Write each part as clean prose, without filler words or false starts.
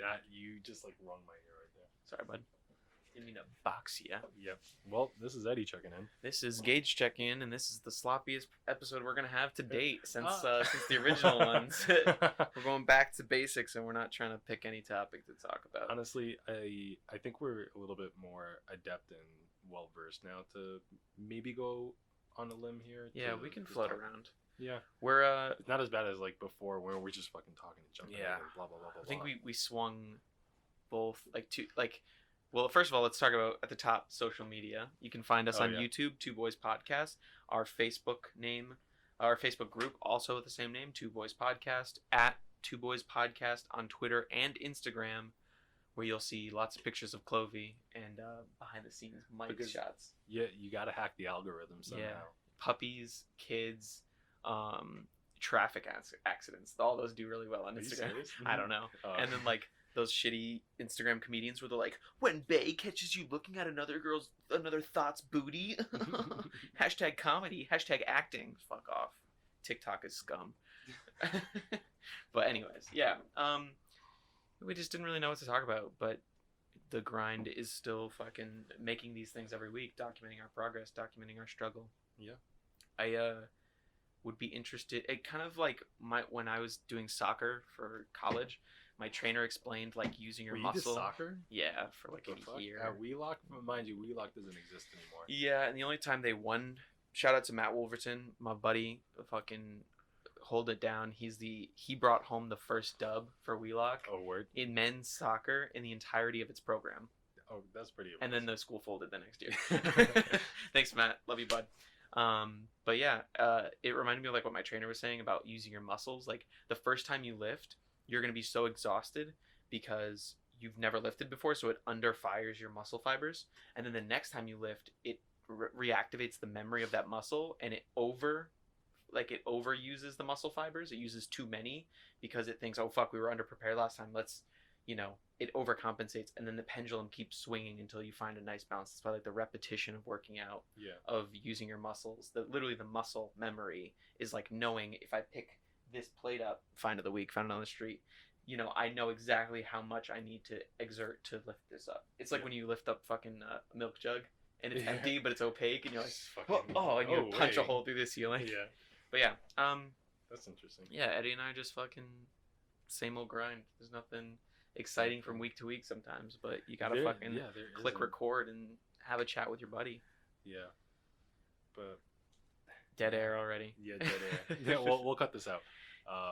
That you just like rung my ear right there. Sorry, bud. Didn't mean to box you. Yep. Well, this is Eddie checking in. This is Gage checking in, and this is the sloppiest episode we're gonna have to date since the original ones. We're going back to basics, and we're not trying to pick any topic to talk about. Honestly, I think we're a little bit more adept and well versed now to maybe go on a limb here. Yeah, we can float around. Yeah, we're it's not as bad as like before where we're just fucking talking and jumping. Yeah, and blah blah blah blah. I think we swung both Well, first of all, let's talk about at the top social media. You can find us on YouTube, Two Boys Podcast. Our Facebook group, also with the same name, Two Boys Podcast, at Two Boys Podcast on Twitter and Instagram, where you'll see lots of pictures of Clovey and behind the scenes mic shots. Yeah, you gotta hack the algorithm somehow. Yeah. Puppies, kids, traffic accidents. All those do really well on Instagram. I don't know. And then like those shitty Instagram comedians where they're like, when bae catches you looking at another thought's booty. Hashtag comedy. Hashtag acting. Fuck off. TikTok is scum. But anyways, yeah. We just didn't really know what to talk about, but the grind is still fucking making these things every week, documenting our progress, documenting our struggle. Yeah. I would be interested. It kind of like when I was doing soccer for college, my trainer explained like using your muscle. You did soccer? Yeah, for like a year. Wheelock, mind you, Wheelock doesn't exist anymore. Yeah, and the only time they won, shout out to Matt Wolverton, my buddy, fucking hold it down. He brought home the first dub for Wheelock. Oh, word. In men's soccer in the entirety of its program. Oh, that's pretty amazing. And then the school folded the next year. Thanks, Matt. Love you, bud. But yeah, it reminded me of like what my trainer was saying about using your muscles. Like the first time you lift, you're going to be so exhausted because you've never lifted before, so it underfires your muscle fibers. And then the next time you lift, it reactivates the memory of that muscle, and it overuses the muscle fibers. It uses too many because it thinks, oh fuck, we were underprepared last time. Let's, it overcompensates, and then the pendulum keeps swinging until you find a nice balance. It's by like the repetition of working out, of using your muscles. Literally the muscle memory is like knowing if I pick this plate up, find of the week, found it on the street, I know exactly how much I need to exert to lift this up. It's like when you lift up fucking a milk jug and it's empty but it's opaque and you're like, and you punch a hole through the ceiling. Yeah. But yeah, that's interesting. Yeah, Eddie and I just fucking same old grind. There's nothing exciting from week to week sometimes, but you gotta click record and have a chat with your buddy. Yeah. But dead air already. Yeah, dead air. Yeah, we'll cut this out.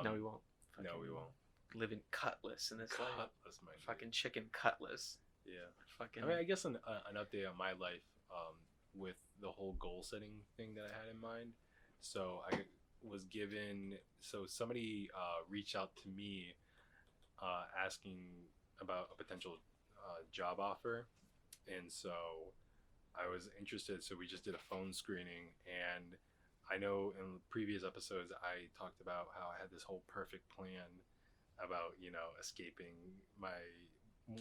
No, we won't. No, we won't. Living cutless in this life. Cutless, my fucking chicken cutless. Yeah. Fucking. I mean, I guess an update on my life, with the whole goal setting thing that I had in mind. So I was given. So somebody reached out to me, asking about a potential job offer, and so I was interested. So we just did a phone screening, and I know in previous episodes I talked about how I had this whole perfect plan about, escaping my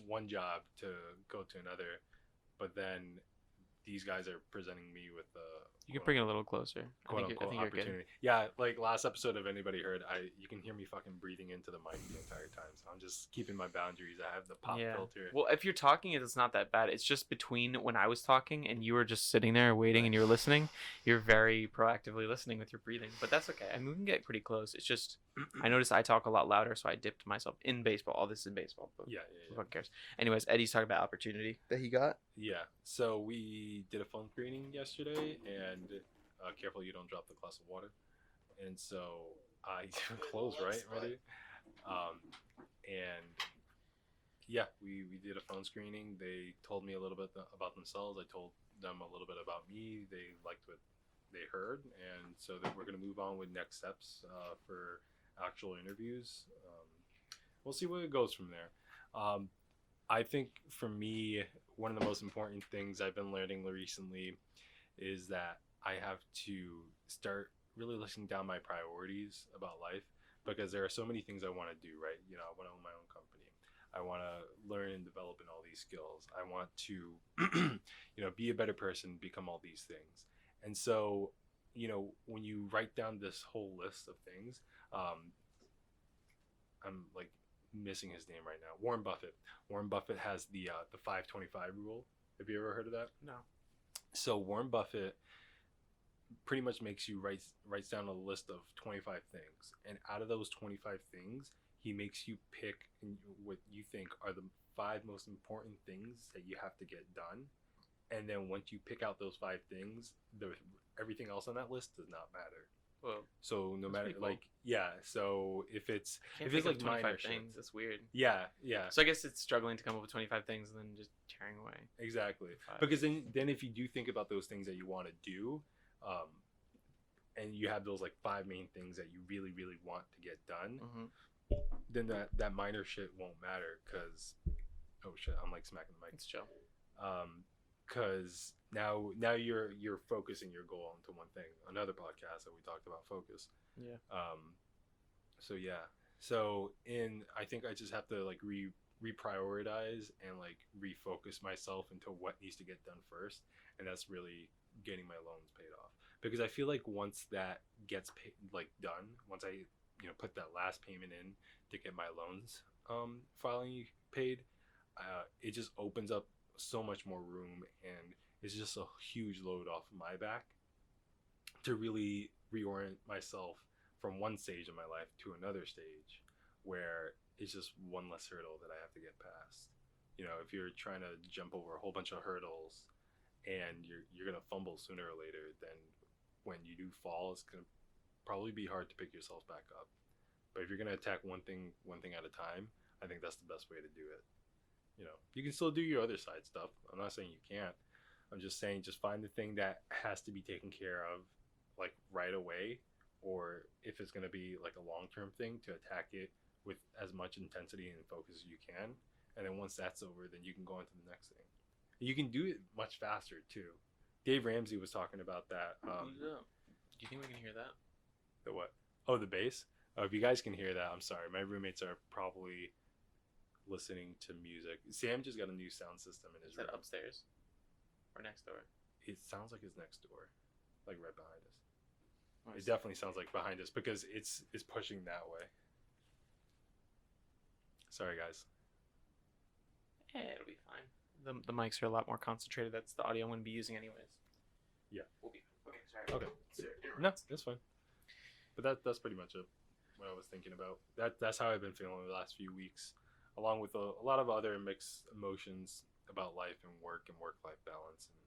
one job to go to another, but then these guys are presenting me with you can bring it a little closer. I think opportunity. Yeah, like last episode, if anybody heard, you can hear me fucking breathing into the mic the entire time. So I'm just keeping my boundaries. I have the pop filter. Well, if you're talking, it's not that bad. It's just between when I was talking and you were just sitting there waiting and you were listening, you're very proactively listening with your breathing. But that's okay. I mean, we can get pretty close. It's just I noticed I talk a lot louder, so I dipped myself in baseball. All this is in baseball. But yeah. Who cares? Anyways, Eddie's talking about opportunity that he got. Yeah. So we did a phone screening yesterday, and careful you don't drop the glass of water. And so I close right, ready. And yeah, we did a phone screening. They told me a little bit about themselves. I told them a little bit about me. They liked what they heard, and so that we're going to move on with next steps for actual interviews. We'll see where it goes from there. I think for me, one of the most important things I've been learning recently is that I have to start really listing down my priorities about life, because there are so many things I want to do, right? I want to own my own company. I want to learn and develop in all these skills. I want to, be a better person, become all these things. And so, when you write down this whole list of things, I'm like missing his name right now. Warren Buffett. Warren Buffett has the 525 rule. Have you ever heard of that? No. So Warren Buffett pretty much makes you writes down a list of 25 things, and out of those 25 things, he makes you pick what you think are the 5 most important things that you have to get done. And then once you pick out those 5 things, everything else on that list does not matter. Well, so no matter cool. like so if it's like 25 minor things, shit, that's weird. yeah. So I guess it's struggling to come up with 25 things and then just tearing away. Exactly. 5. Because then if you do think about those things that you want to do, and you have those like 5 main things that you really want to get done, then that minor shit won't matter. Because oh shit, I'm like smacking the mic. It's chill. Because now you're focusing your goal into one thing. Another podcast that we talked about focus. Yeah. So I think I just have to like reprioritize and like refocus myself into what needs to get done first, and that's really getting my loans paid off. Because I feel like once that gets done, once I put that last payment in to get my loans finally paid, it just opens up so much more room, and it's just a huge load off of my back to really reorient myself from one stage of my life to another stage where it's just one less hurdle that I have to get past. If you're trying to jump over a whole bunch of hurdles and you're gonna fumble sooner or later, then when you do fall, it's gonna probably be hard to pick yourself back up. But if you're gonna attack one thing at a time, I think that's the best way to do it. You can still do your other side stuff. I'm not saying you can't. I'm just saying just find the thing that has to be taken care of like right away, or if it's going to be like a long-term thing, to attack it with as much intensity and focus as you can. And then once that's over, then you can go into the next thing. You can do it much faster too. Dave Ramsey was talking about that. Do you think we can hear that? The what? Oh, the bass? Oh, if you guys can hear that, I'm sorry. My roommates are probably listening to music. Sam just got a new sound system in his room. Is that upstairs or next door? It sounds like it's next door, like right behind us. Oh, it definitely sounds like behind us because it's pushing that way. Sorry, guys. Yeah, it'll be fine. The mics are a lot more concentrated. That's the audio I'm going to be using anyways. Yeah. We'll be okay. Sorry. Okay. No, that's fine. But that's pretty much it. What I was thinking about. That's how I've been feeling the last few weeks, along with a lot of other mixed emotions about life and work-life balance, and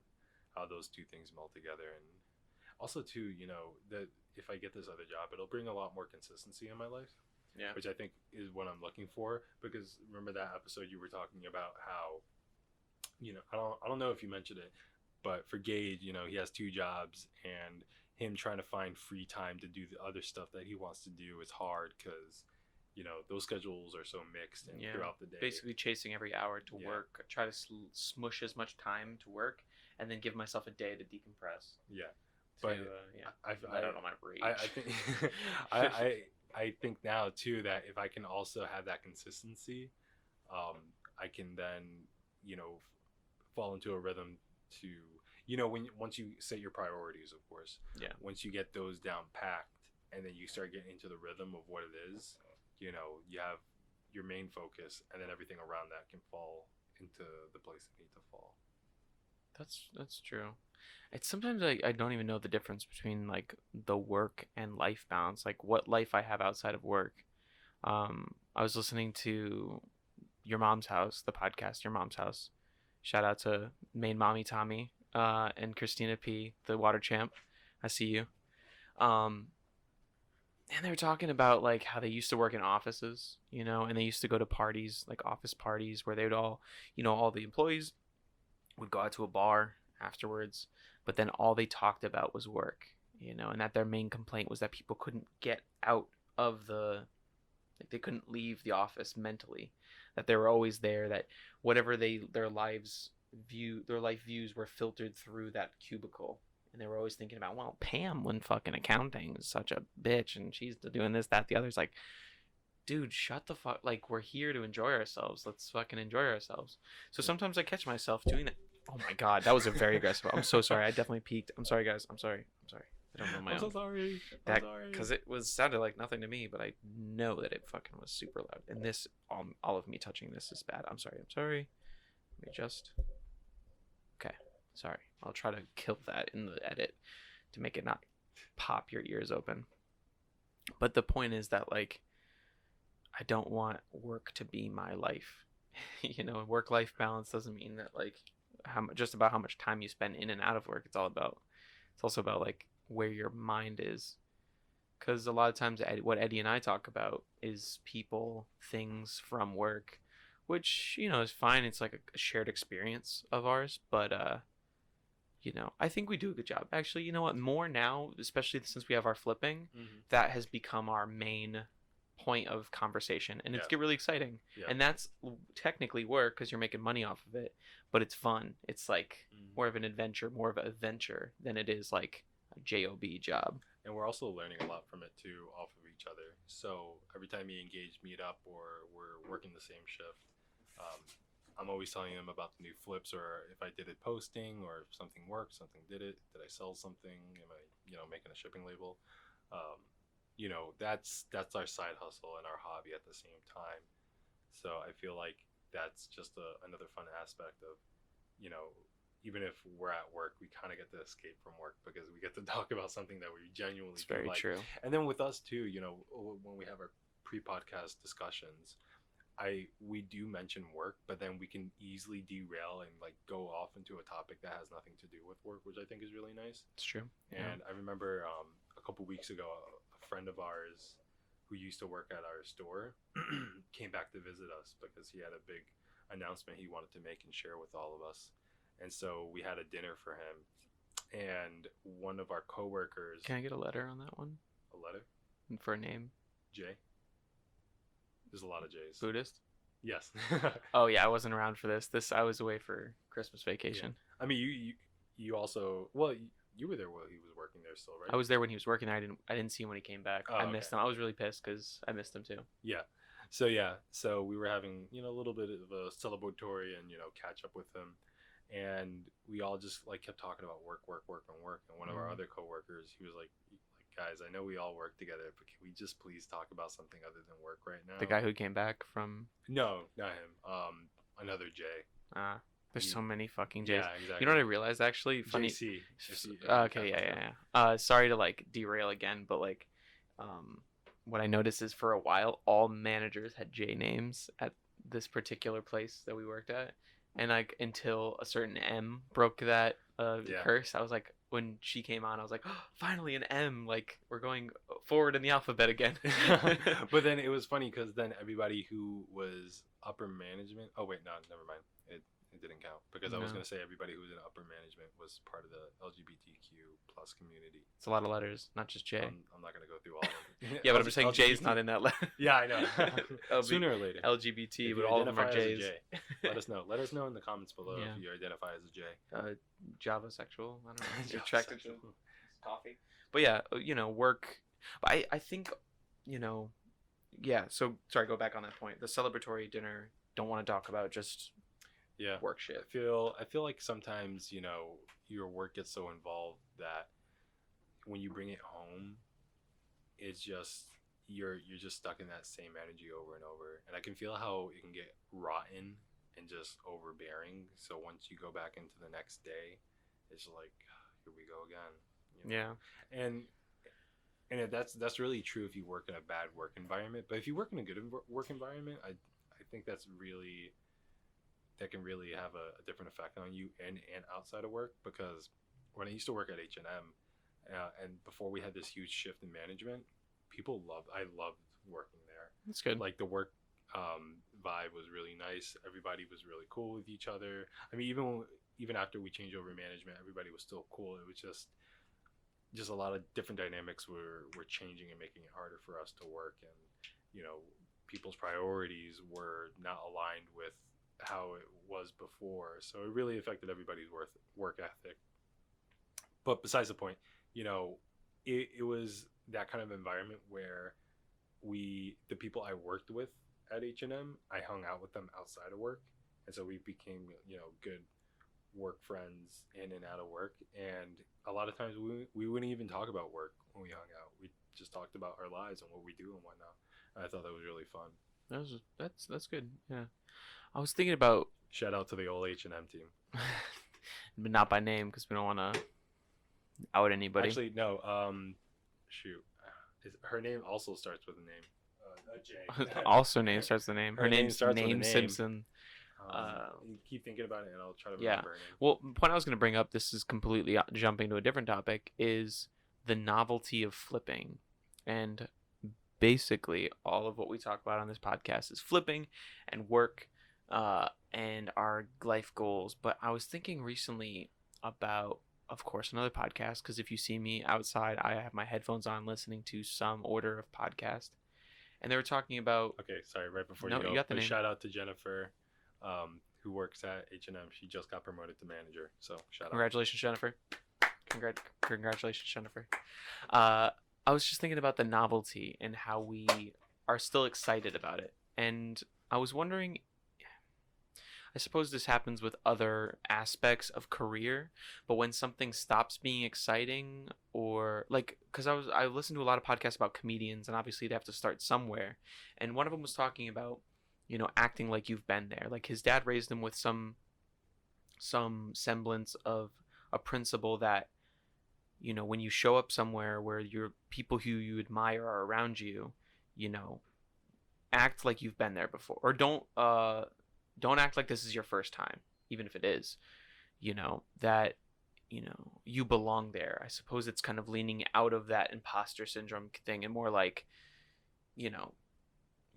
how those two things meld together. And also too, that if I get this other job, it'll bring a lot more consistency in my life. Yeah. Which I think is what I'm looking for. Because remember that episode you were talking about how, I don't know if you mentioned it, but for Gage, he has 2 jobs, and him trying to find free time to do the other stuff that he wants to do is hard because, those schedules are so mixed and throughout the day. Basically chasing every hour to work. I try to smush as much time to work and then give myself a day to decompress. Yeah. But I don't know my rage. I think I think now too that if I can also have that consistency, I can then fall into a rhythm to once you set your priorities, of course. Yeah. Once you get those down packed, and then you start getting into the rhythm of what it is, you have your main focus, and then everything around that can fall into the place it needs to fall. That's true. It's sometimes I don't even know the difference between like the work and life balance, like what life I have outside of work. I was listening to Your Mom's House, the podcast Your Mom's House. Shout out to main mommy Tommy and Christina P, the water champ. I see you. And they were talking about like how they used to work in offices, and they used to go to parties, like office parties, where they would all, all the employees would go out to a bar afterwards, but then all they talked about was work, and that their main complaint was that people couldn't get out of they couldn't leave the office mentally, that they were always there, that whatever their life views were filtered through that cubicle. And they were always thinking about, well, Pam when fucking accounting is such a bitch and she's doing this, that, the other. It's like, dude, shut the fuck. Like, we're here to enjoy ourselves. Let's fucking enjoy ourselves. So sometimes I catch myself doing that. Oh my God, that was a very aggressive. I'm so sorry. I definitely peaked. I'm sorry, guys. I'm sorry. I don't know my I'm own. so sorry. I'm That sorry. because it sounded like nothing to me, but I know that it fucking was super loud. And this, all of me touching this is bad. I'm sorry. Let me just. Okay, sorry. I'll try to kill that in the edit to make it not pop your ears open. But the point is that like, I don't want work to be my life. Work-life balance doesn't mean that like just about how much time you spend in and out of work. It's also about like where your mind is, because a lot of times what Eddie and I talk about is people, things from work, which is fine. It's like a shared experience of ours, but I think we do a good job. Actually, you know what? More now, especially since we have our flipping, that has become our main point of conversation, and it's get really exciting. Yeah. And that's technically work because you're making money off of it, but it's fun. It's like more of an adventure, more of a venture than it is like a job job. And we're also learning a lot from it too, off of each other. So every time we engage, meet up, or we're working the same shift, I'm always telling them about the new flips, or if I did it posting, or if something worked, something did I sell something, am I making a shipping label. That's our side hustle and our hobby at the same time. So I feel like that's just another fun aspect of, even if we're at work, we kind of get to escape from work because we get to talk about something that we genuinely it's very like. True. And then with us too, when we have our pre-podcast discussions, we do mention work, but then we can easily derail and like go off into a topic that has nothing to do with work, which I think is really nice. It's true. And I remember a couple weeks ago, a friend of ours who used to work at our store came back to visit us because he had a big announcement he wanted to make and share with all of us. And so we had a dinner for him, and one of our coworkers. Can I get a letter on that one? A letter? For a name? J. There's a lot of J's. Buddhist? Yes. Oh yeah, I wasn't around for this. I was away for Christmas vacation. Yeah. I mean, you also you were there while he was working there still, right? I was there when he was working there. I didn't see him when he came back. I missed him. I was really pissed because I missed him too. Yeah. So we were having a little bit of a celebratory and catch up with him, and we all just like kept talking about work. And one of our other coworkers, he was like, guys, I know we all work together, but can we just please talk about something other than work right now? The guy who came back from... No, not him. Another Jay. There's so many fucking J's. Yeah, exactly. You know what I realized, actually? Funny. JC. Okay, yeah. Sorry to like derail again, but like, what I noticed is for a while, all managers had J names at this particular place that we worked at. And like until a certain M broke that curse, I was like, when she came on, I was like, oh, finally an M. Like we're going forward in the alphabet again. But then it was funny because then everybody who was upper management. Oh wait, no, never mind. It didn't count because I was gonna say everybody who was in upper management was part of the LGBTQ plus community. It's a lot of letters, not just J. I'm not gonna go through all of them. Yeah, but I'm just saying J's not in that letter. Yeah, I know. Sooner or later. LGBT, but all of them are J's. Let us know. Let us know in the comments below if you identify as a J. Javasexual. I don't know. You're attracted to coffee. But yeah, work. But I think, yeah. So sorry, go back on that point. The celebratory dinner. Don't want to talk about just. Yeah, work shit. I feel like sometimes your work gets so involved that when you bring it home, it's just you're just stuck in that same energy over and over, and I can feel how it can get rotten and just overbearing. So once you go back into the next day, it's like here we go again. Yeah, and that's really true if you work in a bad work environment. But if you work in a good work environment, I think that can really have a different effect on you and outside of work. Because when I used to work at H&M, and before we had this huge shift in management, I loved working there. That's good. Like the work vibe was really nice. Everybody was really cool with each other. I mean, even after we changed over management, everybody was still cool. It was just a lot of different dynamics were changing and making it harder for us to work, and people's priorities were not aligned with how it was before, so it really affected everybody's work ethic. But besides the point, it was that kind of environment where the people I worked with at H&M, I hung out with them outside of work, and so we became good work friends in and out of work, and a lot of times we wouldn't even talk about work when we hung out. We just talked about our lives and what we do and whatnot. And I thought that was really fun. That's good. Yeah, I was thinking about Shout out to the old H&M team. but not by name because we don't want to out anybody. Actually, no. Shoot, her name also starts with a name. A J. Also, name starts the name. Her name's starts with a Name name. Simpson. You keep thinking about it, and I'll try to Yeah. remember her name. Well, the point I was going to bring up, this is completely jumping to a different topic, is the novelty of flipping. And basically, all of what we talk about on this podcast is flipping and work and our life goals. But I was thinking recently about, of course, another podcast, because if you see me outside, I have my headphones on listening to some order of podcast. And they were talking about... Okay, sorry, right before No, you go. you got the name. Shout out to Jennifer, who works at H&M. She just got promoted to manager, so shout out. Congratulations, Jennifer. Congratulations, Jennifer. I was just thinking about the novelty and how we are still excited about it. And I was wondering, I suppose this happens with other aspects of career, but when something stops being exciting, or like, because I listened to a lot of podcasts about comedians, and obviously they have to start somewhere. And one of them was talking about, acting like you've been there. Like his dad raised him with some semblance of a principle that, when you show up somewhere where your people who you admire are around you, act like you've been there before, or don't act like this is your first time, even if it is, that, you belong there. I suppose it's kind of leaning out of that imposter syndrome thing and more like,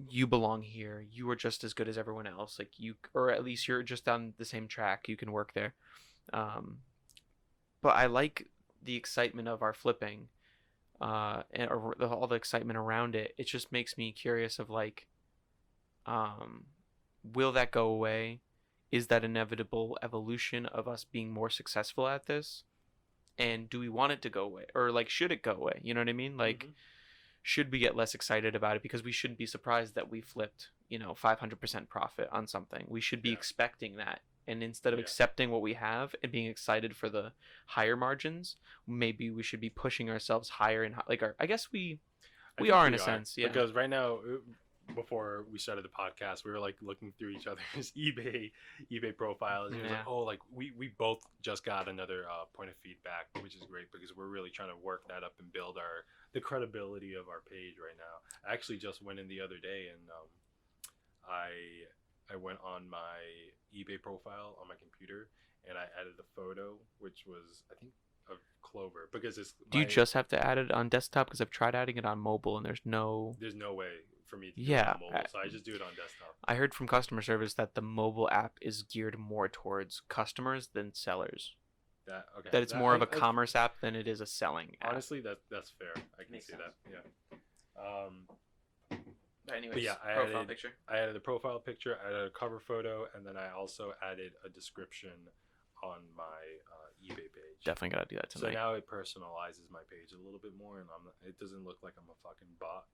you belong here. You are just as good as everyone else. Like or at least you're just on the same track. You can work there. But I like the excitement of our flipping, and all the excitement around it. It just makes me curious of like, will that go away? Is that inevitable evolution of us being more successful at this? And do we want it to go away? Or like, should it go away? You know what I mean? Like, should we get less excited about it? Because we shouldn't be surprised that we flipped, 500% profit on something. We should be expecting that. And instead of accepting what we have and being excited for the higher margins, maybe we should be pushing ourselves higher and I guess we are in a sense. Yeah. Because right now, before we started the podcast, we were like looking through each other's eBay profiles, and it was like, oh, like we both just got another point of feedback, which is great because we're really trying to work that up and build the credibility of our page right now. I actually just went in the other day and I went on my eBay profile on my computer and I added a photo, which was, I think, of Clover, because it's. Do you just have to add it on desktop? Because I've tried adding it on mobile and there's no way for me to do it on mobile, so I just do it on desktop. I heard from customer service that the mobile app is geared more towards customers than sellers. That it's more of a commerce app than it is a selling app. Honestly, that's fair. I can see that. Yeah. Anyways, I added a profile picture, I added a cover photo, and then I also added a description on my eBay page. Definitely gotta do that tonight. So now it personalizes my page a little bit more, and it doesn't look like I'm a fucking bot.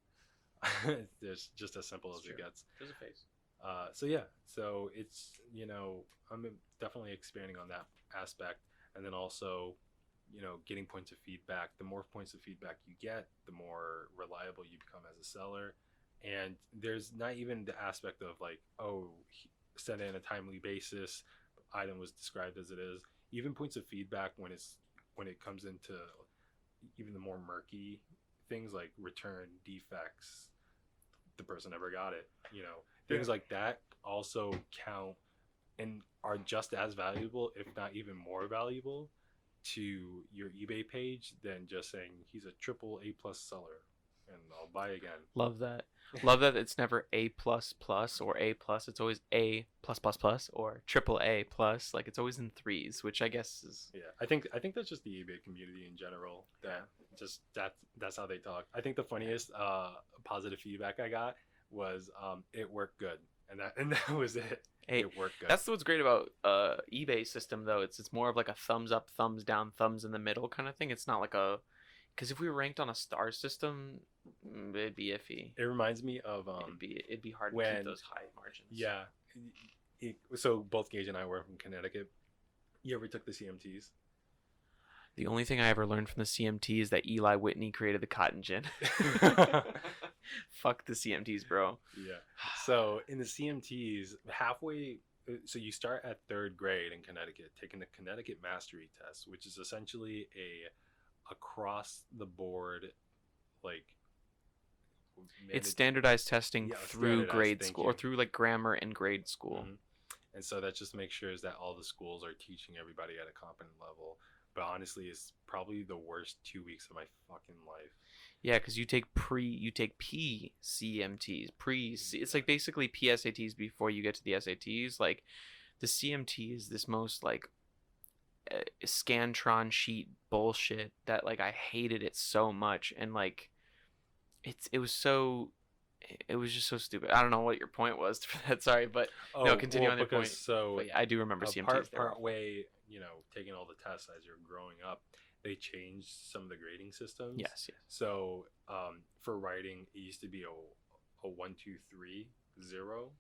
It's just as simple as it gets. There's a face. So it's, I'm definitely expanding on that aspect, and then also, getting points of feedback. The more points of feedback you get, the more reliable you become as a seller. And there's not even the aspect of like, oh, send in a timely basis, item was described as it is. Even points of feedback when it comes into even the more murky things like return defects, the person never got it, things like that also count and are just as valuable, if not even more valuable, to your eBay page than just saying he's a triple A+ seller and I'll buy again. Love that. Love that it's never A++ or A+. It's always A++ or triple A+. Like it's always in threes, which I guess is. Yeah, I think that's just the eBay community in general. That's how they talk. I think the funniest positive feedback I got was it worked good, and that was it. It worked good. That's what's great about eBay system though. It's more of like a thumbs up, thumbs down, thumbs in the middle kind of thing. It's not like a. Because if we were ranked on a star system, it'd be iffy. It reminds me of it'd be hard to keep those high margins. Yeah. So both Gage and I were from Connecticut, You ever took the CMTs? The only thing I ever learned from the CMT is that Eli Whitney created the cotton gin. Fuck the CMTs, bro. Yeah. So in the CMTs, halfway, so you start at third grade in Connecticut, taking the Connecticut Mastery Test, which is essentially a across the board, like, It's standardized testing through standardized, grade thank school you. or through like grammar and grade school. Mhm. And so that just makes sure that all the schools are teaching everybody at a competent level. But honestly, it's probably the worst 2 weeks of my fucking life. Yeah, because you take PCMTs, it's like basically PSATs before you get to the SATs. Like the CMT is this most like Scantron sheet bullshit that like I hated it so much, and like it was just so stupid. I don't know what your point was for that. Sorry, but no, continue on your point. So but yeah, I do remember CMTs. Part way, taking all the tests as you're growing up, they changed some of the grading systems. Yes. So for writing, it used to be a 1, 2, 3, 0.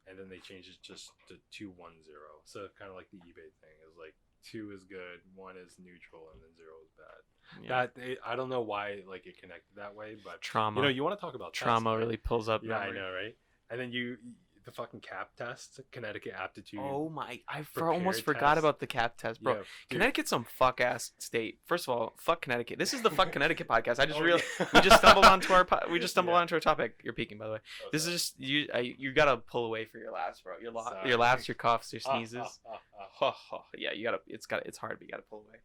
And then they changed it just to 2, 1, 0. So kind of like the eBay thing. It was like 2 is good, 1 is neutral, and then 0 is bad. Yeah. I don't know why like it connected that way, but trauma. You want to talk about trauma tests, really pulls up. Yeah, memory. I know, right? And then the fucking CAP test, Connecticut aptitude. Oh my! I almost forgot about the CAP test, bro. Yeah, Connecticut's some fuck ass state. First of all, fuck Connecticut. This is the fuck Connecticut podcast. I just realized we just stumbled onto our onto our topic. You're peeking, by the way. Oh, this is just you. You gotta pull away for your laughs, bro. Your laughs, your coughs, your sneezes. Yeah, you gotta. It's hard, but you gotta pull away.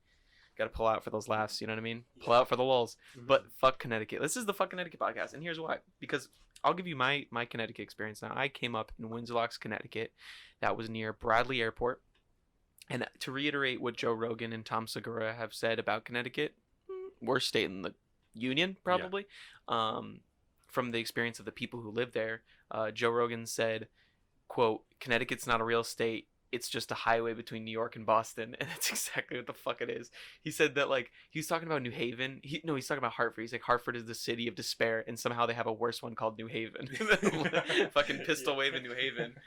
Got to pull out for those laughs. You know what I mean? Pull out for the lulls. Mm-hmm. But fuck Connecticut. This is the fuck Connecticut podcast, and here's why. Because I'll give you my Connecticut experience now. I came up in Windsor Locks, Connecticut. That was near Bradley Airport. And to reiterate what Joe Rogan and Tom Segura have said about Connecticut, worst state in the union, probably. Yeah. From the experience of the people who live there, Joe Rogan said, quote, "Connecticut's not a real state. It's just a highway between New York and Boston," and that's exactly what the fuck it is. He said that, like, he was talking about New Haven. He's talking about Hartford. He's like, Hartford is the city of despair, and somehow they have a worse one called New Haven. Fucking pistol waving New Haven.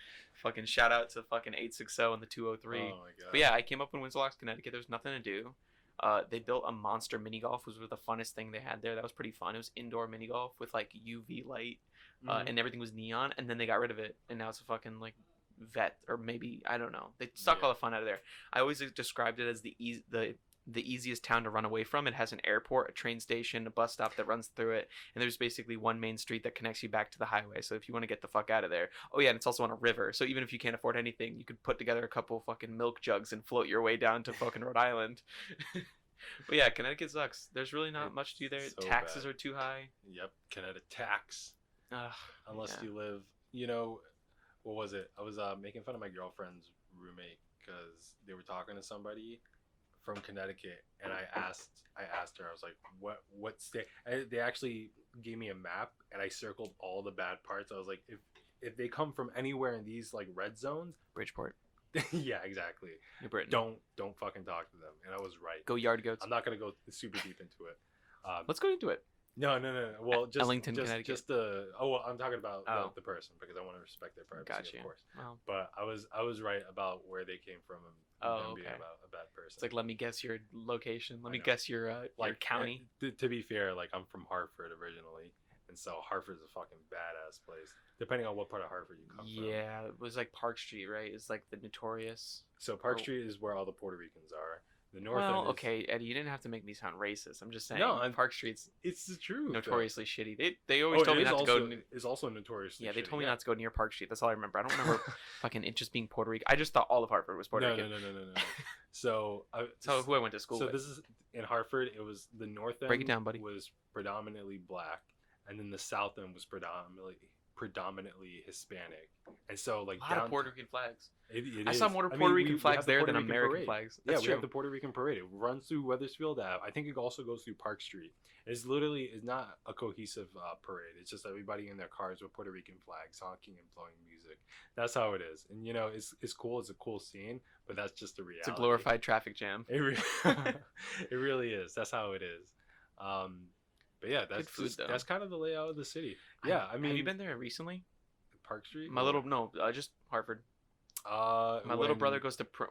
Fucking shout out to fucking 860 and the 203. Oh my god. But yeah, I came up in Windsor Locks, Connecticut. There's nothing to do. They built a monster mini golf, which was the funnest thing they had there. That was pretty fun. It was indoor mini golf with like UV light, and everything was neon. And then they got rid of it, and now it's a fucking like vet, or maybe I don't know. They suck all the fun out of there. I always described it as the easiest town to run away from. It has an airport, a train station, a bus stop that runs through it, and there's basically one main street that connects you back to the highway. So if you want to get the fuck out of there, and it's also on a river. So even if you can't afford anything, you could put together a couple fucking milk jugs and float your way down to fucking Rhode Island. But yeah, Connecticut sucks. There's really not much to do there. So taxes bad. Are too high. Yep, Connecticut tax. Unless you live, what was it? I was making fun of my girlfriend's roommate because they were talking to somebody from Connecticut, and I asked her, I was like, what state? They actually gave me a map, and I circled all the bad parts. I was like, if they come from anywhere in these like red zones, Bridgeport. Yeah, exactly. New Britain. Don't fucking talk to them. And I was right. Go yard goats. I'm not gonna go super deep into it. Let's go into it. No. Well, just Ellington, Connecticut. Just I'm talking about the person because I want to respect their privacy, of course. Wow. But I was right about where they came from and being about a bad person. It's like, let me guess your location. Let me guess your county. To be fair, like I'm from Hartford originally, and so Hartford's a fucking badass place. Depending on what part of Hartford you come from. Yeah, it was like Park Street, right? It's like the notorious. So Park Street is where all the Puerto Ricans are. The north well, end is... okay, Eddie, you didn't have to make me sound racist. I'm just saying. No, Park Street's. It's the truth. Notoriously shitty. They always told me not to go. It's also notoriously. Yeah, they told me not to go near Park Street. That's all I remember. I don't remember fucking it just being Puerto Rican. I just thought all of Hartford was Puerto Rican. No. So who I went to school with. So this is in Hartford. It was the north end. Break it down, buddy. Was predominantly black, and then the south end was predominantly Hispanic, and so like a lot of Puerto Rican flags. I saw more Puerto Rican flags there than American flags. That's true. We have the Puerto Rican parade. It runs through Wethersfield Ave. I think it also goes through Park Street. It's not a cohesive parade. It's just everybody in their cars with Puerto Rican flags, honking and blowing music. That's how it is. And it's cool. It's a cool scene, but that's just the reality. It's a glorified traffic jam. It really is. That's how it is. But yeah, that's kind of the layout of the city. Yeah, I mean, have you been there recently? Park Street? Just Hartford. My little brother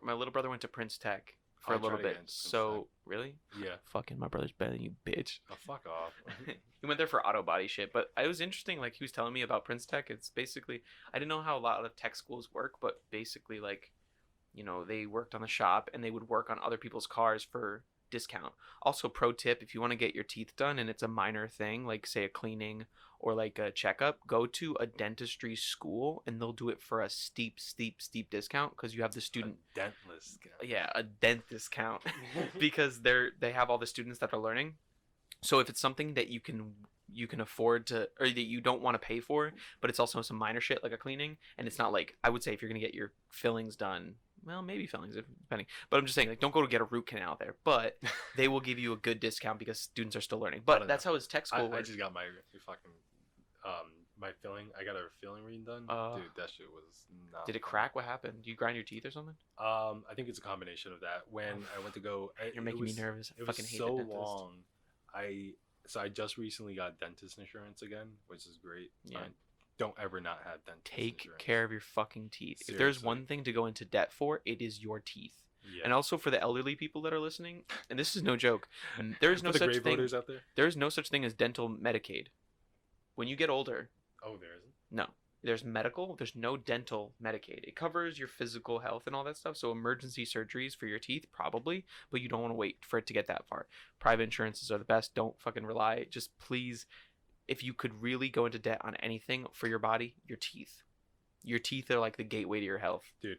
my little brother went to Prince Tech for a little bit. So really? Yeah. Fucking my brother's better than you, bitch. Oh, fuck off. He went there for auto body shit, but it was interesting. Like he was telling me about Prince Tech. It's basically I didn't know how a lot of tech schools work, but basically like, you know, they worked on the shop and they would work on other people's cars for discount. Also, pro tip: if you want to get your teeth done and it's a minor thing, like say a cleaning or like a checkup, go to a dentistry school and they'll do it for a steep discount because you have the student dentless. Yeah, a dent discount because they have all the students that are learning. So if it's something that you can afford to, or that you don't want to pay for, but it's also some minor shit like a cleaning, and it's not like, I would say if you're gonna get your fillings done, well, maybe fillings depending, but I'm just saying, like, don't go to get a root canal there, but they will give you a good discount because students are still learning. But that's how his tech school works. I just got my fucking my filling. I got a filling reading done. Dude, that shit was not. Did it crack? What happened? Do you grind your teeth or something? I think it's a combination of that. When I went to go, you're making me nervous. I fucking hate so the dentist. long. I just recently got dentist insurance again, which is great. Yeah. Don't ever not have dentist Take insurance. care of your fucking teeth. Seriously. If there's one thing to go into debt for, it is your teeth. Yeah. And also for the elderly people that are listening, and this is no joke, there is no for the such gray thing. voters out there? There is no such thing as dental Medicaid. When you get older, oh, there isn't. No, there's medical. There's no dental Medicaid. It covers your physical health and all that stuff. So emergency surgeries for your teeth, probably, but you don't want to wait for it to get that far. Private insurances are the best. Don't fucking rely. Just please, if you could really go into debt on anything for your body, your teeth. Your teeth are like the gateway to your health. Dude,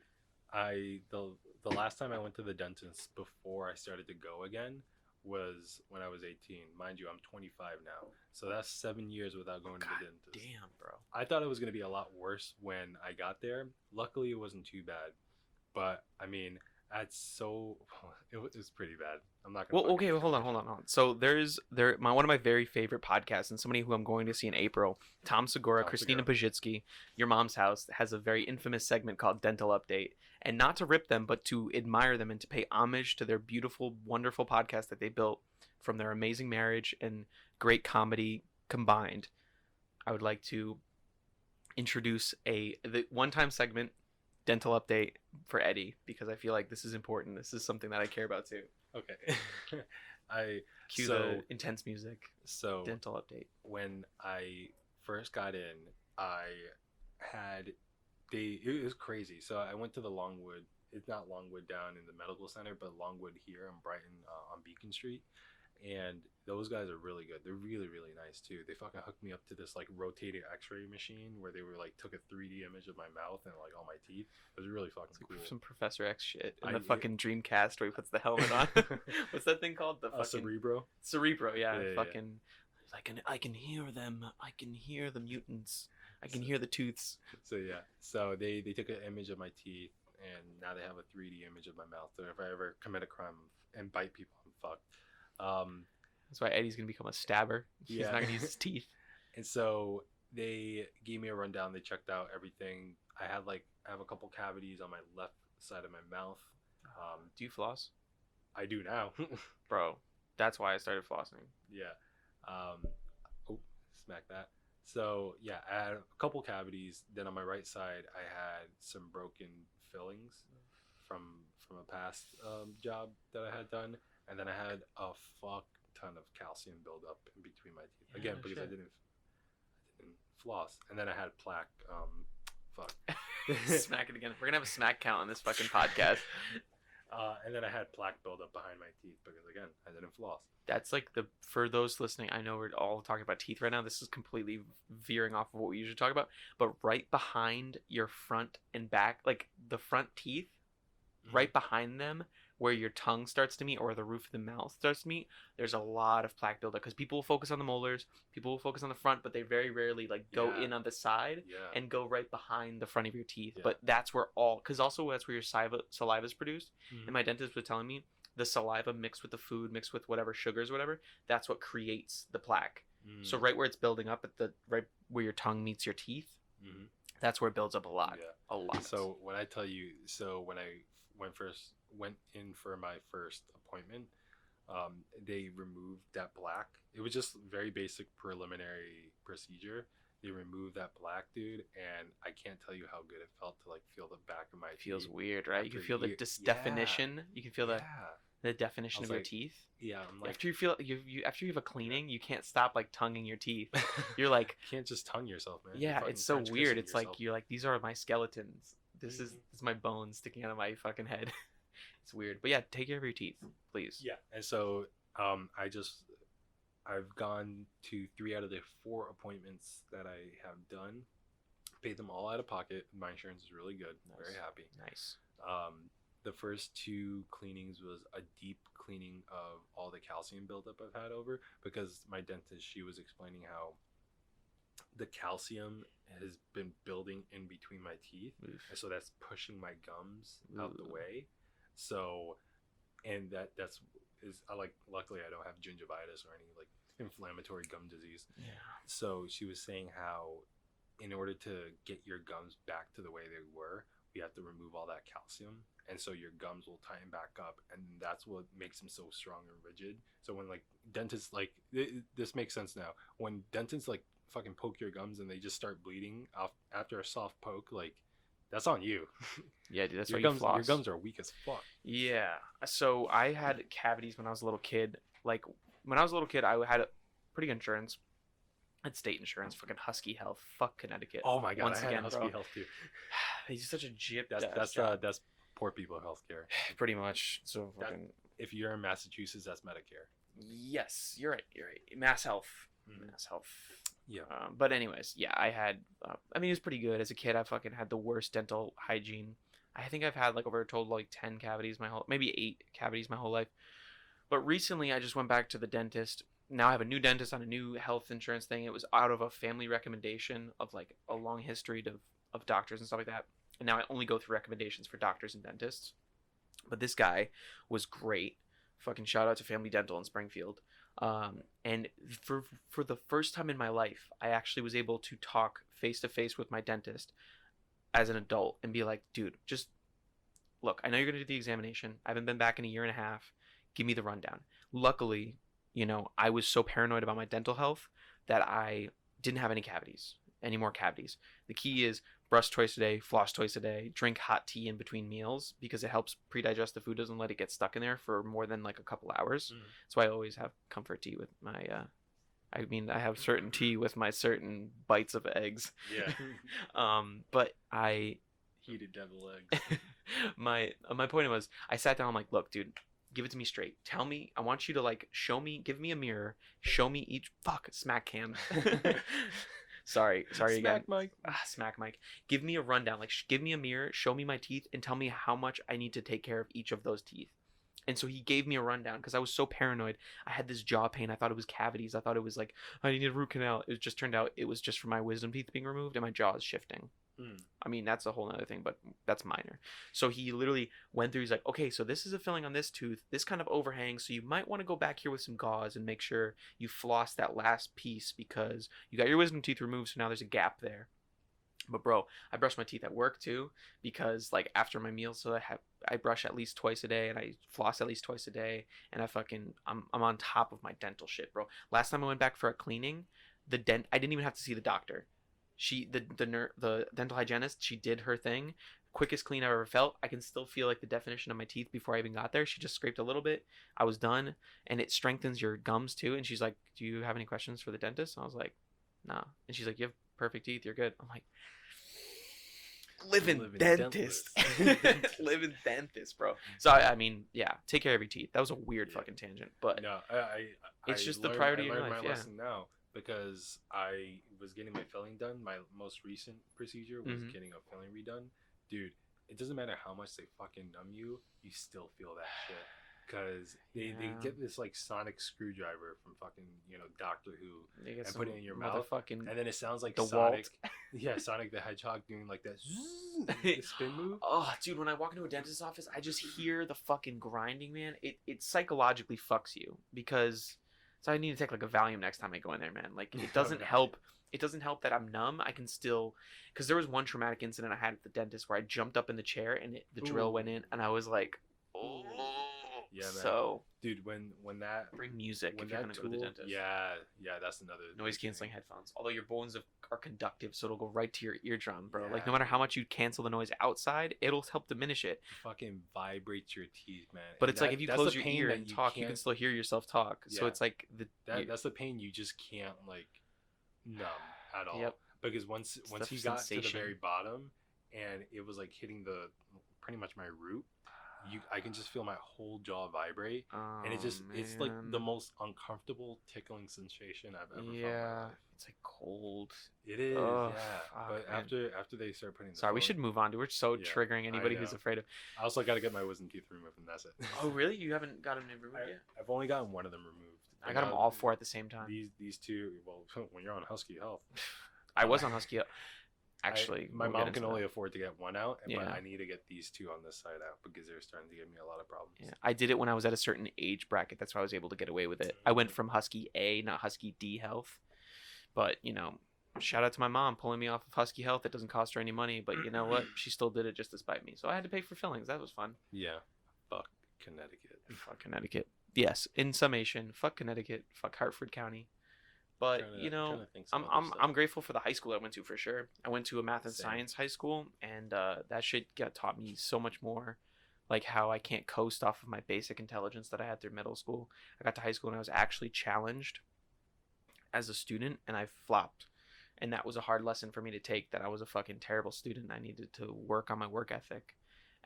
the last time I went to the dentist before I started to go again was when I was 18. Mind you, I'm 25 now. So that's 7 years without going to the dentist. Damn, bro. I thought it was going to be a lot worse when I got there. Luckily, it wasn't too bad. But, I mean, it was pretty bad. I'm not going to... Well, okay, hold on. So one of my very favorite podcasts, and somebody who I'm going to see in April, Tom Segura, Christina Pajitsky, Your Mom's House, has a very infamous segment called Dental Update. And not to rip them, but to admire them and to pay homage to their beautiful, wonderful podcast that they built from their amazing marriage and great comedy combined. I would like to introduce the one-time segment, Dental Update, for Eddie, because I feel like this is important. This is something that I care about too. Okay. Cue the intense music. So Dental Update. When I first got in, it was crazy. So I went to the Longwood. It's not Longwood down in the medical center, but Longwood here in Brighton on Beacon Street. And those guys are really good. They're really, really nice too. They fucking hooked me up to this like rotating X-ray machine where they were like took a 3D image of my mouth and like all my teeth. It was really fucking cool. Some Professor X shit in the fucking Dreamcast where he puts the helmet on. What's that thing called? The fucking Cerebro. Yeah. Fucking. I can hear them. I can hear the mutants. I can hear the tooths. So yeah. So they took an image of my teeth and now they have a 3D image of my mouth. So if I ever commit a crime and bite people, I'm fucked. That's why Eddie's gonna become a stabber. He's not gonna use his teeth. And so they gave me a rundown. They checked out everything. I have a couple cavities on my left side of my mouth. Do you floss? I do now. Bro, that's why I started flossing. Yeah. Smack that. So yeah, I had a couple cavities. Then on my right side, I had some broken fillings from a past job that I had done. And then I had a fuck ton of calcium buildup in between my teeth. Yeah, again, because I didn't floss. And then I had plaque. Smack it again. We're gonna have a smack count on this fucking podcast. And then I had plaque buildup behind my teeth because again, I didn't floss. That's like for those listening, I know we're all talking about teeth right now. This is completely veering off of what we usually talk about. But right behind your front and back, like the front teeth, right behind them, where your tongue starts to meet or the roof of the mouth starts to meet, there's a lot of plaque buildup because people will focus on the molars, people will focus on the front, but they very rarely go in on the side and go right behind the front of your teeth. But that's where because also that's where your saliva is produced. And my dentist was telling me the saliva mixed with the food, mixed with whatever sugars, whatever, that's what creates the plaque. So right where it's building up at right where your tongue meets your teeth, that's where it builds up a lot. A lot. So when I tell you, when I went in for my first appointment, they removed that plaque. It was just very basic preliminary procedure. they removed that plaque, dude, and I can't tell you how good it felt to like feel the back of my It feels teeth weird, right? You can after feel the definition. You can feel yeah. the I definition was of your like, teeth. yeah, I'm like, After you feel after you have a cleaning, you can't stop like tonguing your teeth. You're like, you can't just tongue yourself, man. yeah, You're fucking it's so French weird. kissing It's yourself. like you're like, these are my skeletons. This Mhm. is my bones sticking out of my fucking head. It's weird, but yeah, take care of your teeth, please. Yeah, and so I've gone to 3 out of the 4 appointments that I have done. Paid them all out of pocket. My insurance is really good. Nice. Very happy. Nice. The first 2 cleanings was a deep cleaning of all the calcium buildup I've had over, because my dentist, she was explaining how the calcium has been building in between my teeth, Oof. and so that's pushing my gums out the Ooh. way. So, and that's is I like. Luckily, I don't have gingivitis or any like inflammatory gum disease. Yeah. So she was saying how, in order to get your gums back to the way they were, we have to remove all that calcium, and so your gums will tighten back up, and that's what makes them so strong and rigid. So when like dentists like this makes sense now. When dentists like fucking poke your gums and they just start bleeding off after a soft poke, like that's on you. Yeah, dude, that's your why gums, you floss. your gums are weak as fuck. Yeah. So I had cavities when I was a little kid. Like when I was a little kid, I had pretty good insurance. I had state insurance. Fucking Husky Health. Fuck Connecticut. Oh my god, Once I had again, Husky bro. Health too. He's such a jip. That's poor people healthcare. pretty much. So That- fucking. If you're in Massachusetts, that's Medicare. Yes, you're right. You're right. Mass Health. Mhm. Mass Health. Yeah. But anyways, yeah, I had. I mean, it was pretty good as a kid. I fucking had the worst dental hygiene. I think I've had like over a total like 10 cavities maybe 8 cavities my whole life. But recently, I just went back to the dentist. Now I have a new dentist on a new health insurance thing. It was out of a family recommendation of like a long history of doctors and stuff like that. And now I only go through recommendations for doctors and dentists. But this guy was great. Fucking shout out to Family Dental in Springfield. And for the first time in my life, I actually was able to talk face to face with my dentist as an adult and be like, dude, just look, I know you're gonna do the examination. I haven't been back in a year and a half. Give me the rundown. Luckily, I was so paranoid about my dental health that I didn't have any more cavities. The key is brush twice a day, floss twice a day, drink hot tea in between meals because it helps pre-digest the food, doesn't let it get stuck in there for more than like a couple hours. Mhm. That's why I always have comfort tea with my I have certain tea with my certain bites of eggs. Yeah. But I Heated devil eggs. my point was I sat down, I'm like, look, dude, give it to me straight. Tell me, I want you to like give me a mirror, show me each smack cam. Sorry again. Smack Mike. Smack Mike. Give me a rundown. Like, give me a mirror, show me my teeth, and tell me how much I need to take care of each of those teeth. And so he gave me a rundown because I was so paranoid. I had this jaw pain. I thought it was cavities. I thought it was like I needed a root canal. It just turned out it was just from my wisdom teeth being removed and my jaw is shifting. I mean, that's a whole other thing, but that's minor. So he literally went through, he's like, okay, so this is a filling on this tooth, this kind of overhangs, so you might want to go back here with some gauze and make sure you floss that last piece because you got your wisdom teeth removed, so now there's a gap there. But bro, I brush my teeth at work too because like after my meals, so I brush at least twice a day and I floss at least twice a day, and I'm on top of my dental shit, bro. Last time I went back for a cleaning, I didn't even have to see the doctor. The dental hygienist, she did her thing. Quickest clean I've ever felt. I can still feel like the definition of my teeth before I even got there. She just scraped a little bit. I was done, and it strengthens your gums too. And she's like, "Do you have any questions for the dentist?" And I was like, "Nah." And she's like, "You have perfect teeth. You're good." I'm like, living dentist. Living dentist, bro. So I mean, yeah, take care of your teeth. That was a weird fucking tangent, but no, it's just the priority I in learned life. my Yeah. lesson now because I was getting my filling done. My most recent procedure was Mhm. getting a filling redone. Dude, it doesn't matter how much they fucking numb you, you still feel that shit. Because they get this like sonic screwdriver from fucking Doctor Who They get and some put it in your mouth, motherfucking and then it sounds like the Sonic. Walt. Yeah, Sonic the Hedgehog doing like that the spin move. Oh, dude, when I walk into a dentist's office, I just hear the fucking grinding, man. It psychologically fucks you because so I need to take like a Valium next time I go in there, man. Like it doesn't help. It doesn't help that I'm numb. I can still, because there was one traumatic incident I had at the dentist where I jumped up in the chair and the drill went in, and I was like, oh. Yeah, man. So, dude, when that bring music when if you're that gonna tool, go to the dentist. yeah, that's another Noise big thing. canceling headphones. Although your bones are conductive, so it'll go right to your eardrum, bro. Like Yeah, no matter how dude. much you cancel the noise outside, it'll help diminish it. It fucking vibrates your teeth, man. But And it's like if you that's close the your pain ear that and you talk, you can can't. still hear yourself talk. So Yeah, it's like that's the pain you just can't like numb at all. Yep. Because once the he got to the sensation. very bottom, and it was like hitting the pretty much my root, I can just feel my whole jaw vibrate, and it's like the most uncomfortable tickling sensation I've ever felt in my life. It's like cold. It is, Ugh, yeah. fuck, But man. after they start putting the Sorry, we phone- should move on, dude. We're so Yeah, triggering anybody I who's know. afraid of. I also got to get my wisdom teeth removed, and that's it. Oh, really? You haven't got them removed yet? I've only gotten one of them removed. I got them all four at the same time. These two. Well, when you're on Husky Health, I was on Husky. Actually, my we'll get mom into can only that. afford to get one out, but Yeah. I need to get these two on this side out because they're starting to give me a lot of problems. Yeah, I did it when I was at a certain age bracket. That's why I was able to get away with it. I went from Husky A, not Husky D Health. But, shout out to my mom pulling me off of Husky Health. It doesn't cost her any money, but you know what? She still did it just to spite me. So I had to pay for fillings. That was fun. Yeah. Fuck Connecticut. Fuck Connecticut. Yes, in summation, fuck Connecticut, fuck Hartford County. But Trying to think some other I'm stuff. grateful for the high school I went to for sure. I went to a math and Same. science high school, and that shit taught me so much more, like how I can't coast off of my basic intelligence that I had through middle school. I got to high school and I was actually challenged as a student, and I flopped, and that was a hard lesson for me to take. That I was a fucking terrible student. I needed to work on my work ethic,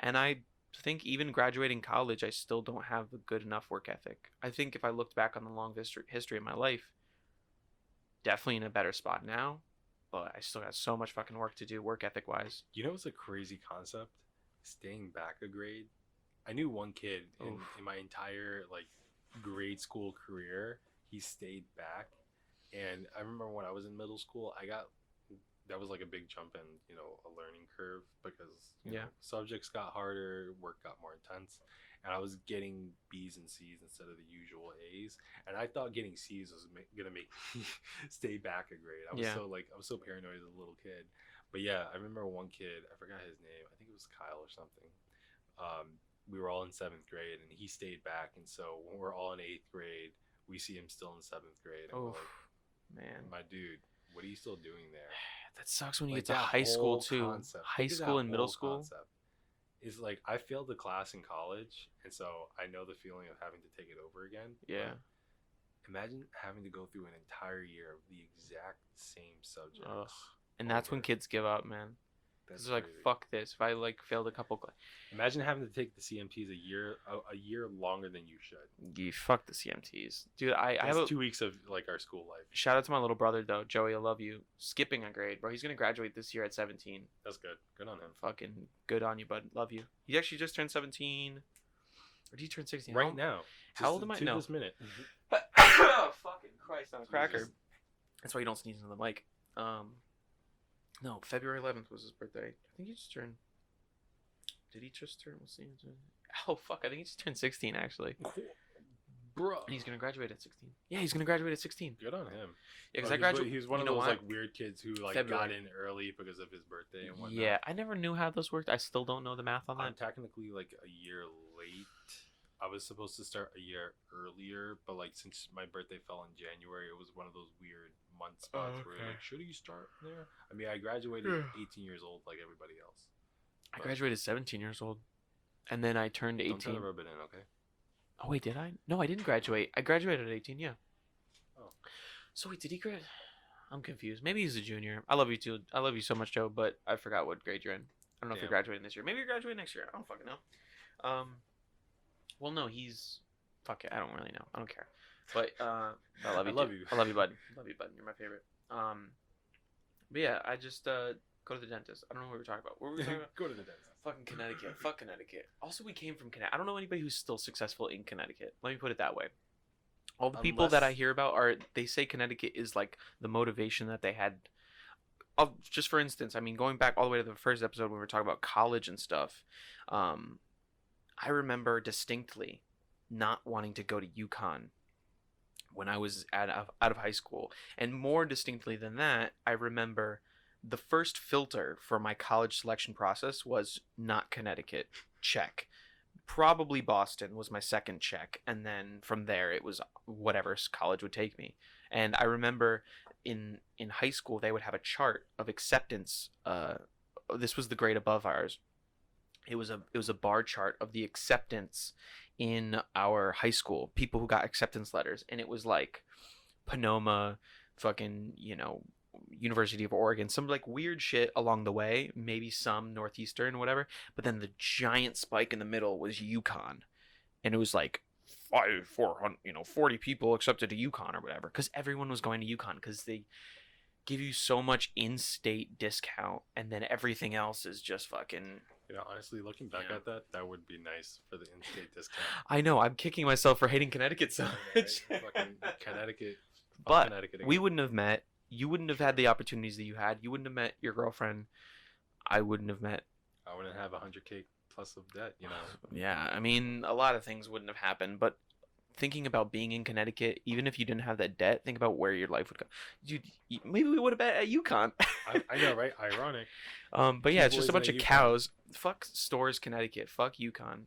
and I think even graduating college, I still don't have a good enough work ethic. I think if I looked back on the long history of my life, definitely in a better spot now, but I still got so much fucking work to do work ethic wise. You know what's a crazy concept? Staying back a grade. I knew one kid in my entire like grade school career. He stayed back, and I remember when I was in middle school, that was like a big jump in a learning curve because subjects got harder, work got more intense, and I was getting B's and C's instead of the usual A's, and I thought getting C's was gonna make me stay back a grade. I was so paranoid as a little kid. But yeah, I remember one kid, I forgot his name, I think it was Kyle or something. We were all in 7th grade, and he stayed back, and so when we're all in 8th grade, we see him still in 7th grade, and we're like, man, my dude, what are you still doing there? That sucks when you Like, get to that high school whole too. concept. High Think of school that and middle whole school. concept. Is like I failed the class in college, and so I know the feeling of having to take it over again. Yeah. But imagine having to go through an entire year of the exact same subjects. Ugh. And that's when kids give up, man. That's They're like, crazy. fuck this. If I failed a couple, Imagine having to take the CMTs a year longer than you should. you fuck the CMTs, dude. I have 2 weeks of like our school life. shout out to my little brother though, Joey. I love you. Skipping a grade, bro. He's gonna graduate this year at 17. That's good. Good on him. Fucking good on you, bud. Love you. He actually just turned 17. Or did he turn 16? Right now. How old am I? To No. this minute. Oh, fucking Christ on a cracker. Jesus. That's why you don't sneeze into the mic. No, February 11th was his birthday. I think he just turned. Did he just turn? Let's see. Oh fuck! I think he just turned 16 actually. Bro. And he's gonna graduate at 16. Yeah, he's gonna graduate at 16. Good on him. Yeah, because I graduated. He's one of those like weird kids who like February. got in early because of his birthday and whatnot. Yeah, I never knew how those worked. I still don't know the math on I'm that. technically like a year late. I was supposed to start a year earlier, but like since my birthday fell in January, it was one of those weird month spots where you're like, should you start there? I mean, I graduated 18 years old like everybody else. I graduated 17 years old, and then I turned 18. Don't turn the rub it in, okay? Oh wait, did I? No, I didn't graduate. I graduated at 18. Yeah. Oh. So wait, did he grad? I'm confused. Maybe he's a junior. I love you too. I love you so much, Joe. But I forgot what grade you're in. I don't know if you're graduating this year. Maybe you're graduating next year. I don't fucking know. Well, no, he's. Fuck it. I don't really know. I don't care. But I love you. I love you. I love you, bud. Love you, bud. You're my favorite. But yeah, I just go to the dentist. I don't know what we were talking about. What were we talking about? Go to the dentist. Fucking Connecticut. Fuck Connecticut. Also, we came from Connecticut. I don't know anybody who's still successful in Connecticut. Let me put it that way. All the people that I hear about they say Connecticut is like the motivation that they had. Just for instance, I mean, going back all the way to the first episode when we were talking about college and stuff, I remember distinctly not wanting to go to UConn when I was out of high school. And more distinctly than that, I remember the first filter for my college selection process was not Connecticut. Check. probably Boston was my second check, and then from there it was whatever college would take me. And I remember in high school they would have a chart of acceptance. This was the grade above ours. It was a bar chart of the acceptance in our high school, people who got acceptance letters, and it was like Panoma, fucking, University of Oregon, some like weird shit along the way, maybe some Northeastern, whatever. But then the giant spike in the middle was UConn, and it was like 40 people accepted to UConn or whatever, because everyone was going to UConn because they give you so much in-state discount, and then everything else is just fucking. Honestly, looking back at that would be nice for the in-state discount. I know, I'm kicking myself for hating Connecticut so much. Fucking Connecticut. But Connecticut we wouldn't have met. You wouldn't have had the opportunities that you had. You wouldn't have met your girlfriend. I wouldn't have met. I wouldn't have $100K plus of debt, Yeah, I mean, a lot of things wouldn't have happened. But thinking about being in Connecticut, even if you didn't have that debt, think about where your life would go. Dude, maybe we would have been at UConn. I know, right? Ironic. But yeah, it's just a bunch of cows. Fuck Stores, Connecticut. Fuck UConn.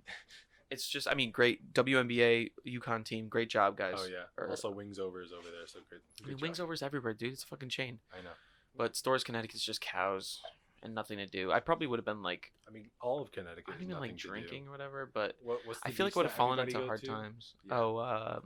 It's just, I mean, great WNBA UConn team. Great job, guys. Oh, yeah. Also, Wings Over is over there, so great. I mean, Wings Over is everywhere, dude. It's a fucking chain. I know. But Stores, Connecticut is just cows and nothing to do. I probably would have been like... I mean, all of Connecticut I is mean, nothing like to drinking do. or whatever, but What's the I feel like beach I would have that fallen everybody into hard to? times. Yeah. Oh,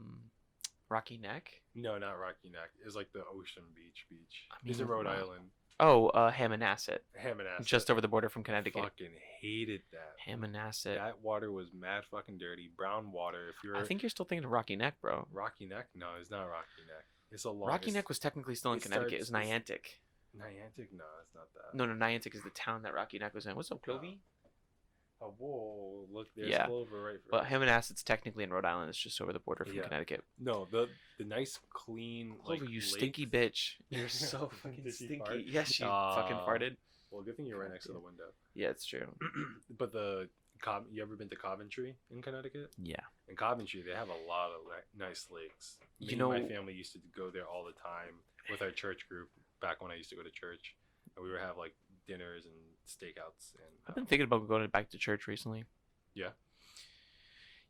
Rocky Neck? No, not Rocky Neck. It's like the Ocean Beach. I It's mean, in Rhode wow. Island. Oh, Hammonasset. Hammonasset. Just over the border from Connecticut. Fucking hated that. Hammonasset. That water was mad fucking dirty. Brown water. If you're I think you're still thinking of Rocky Neck, bro. Rocky Neck? No, it's not Rocky Neck. It's a long. Rocky Neck was technically still in Connecticut. It's Niantic. Niantic? No, it's not that. No, Niantic is the town that Rocky Neck was in. What's up, Clovey? Oh, whoa! Look, there's Yeah. Clover right. But Hammonasset's technically in Rhode Island. It's just over the border from Yeah. Connecticut. No, the nice clean. Clover, like, you lake. stinky bitch. You're so fucking Did she stinky. fart? Yes, she fucking farted. Well, good thing you're right next to the window. Yeah, it's true. But you ever been to Coventry in Connecticut? Yeah. In Coventry, they have a lot of nice lakes. My family used to go there all the time with our church group back when I used to go to church, and we would have like dinners and stakeouts. And I've been thinking about going back to church recently. Yeah.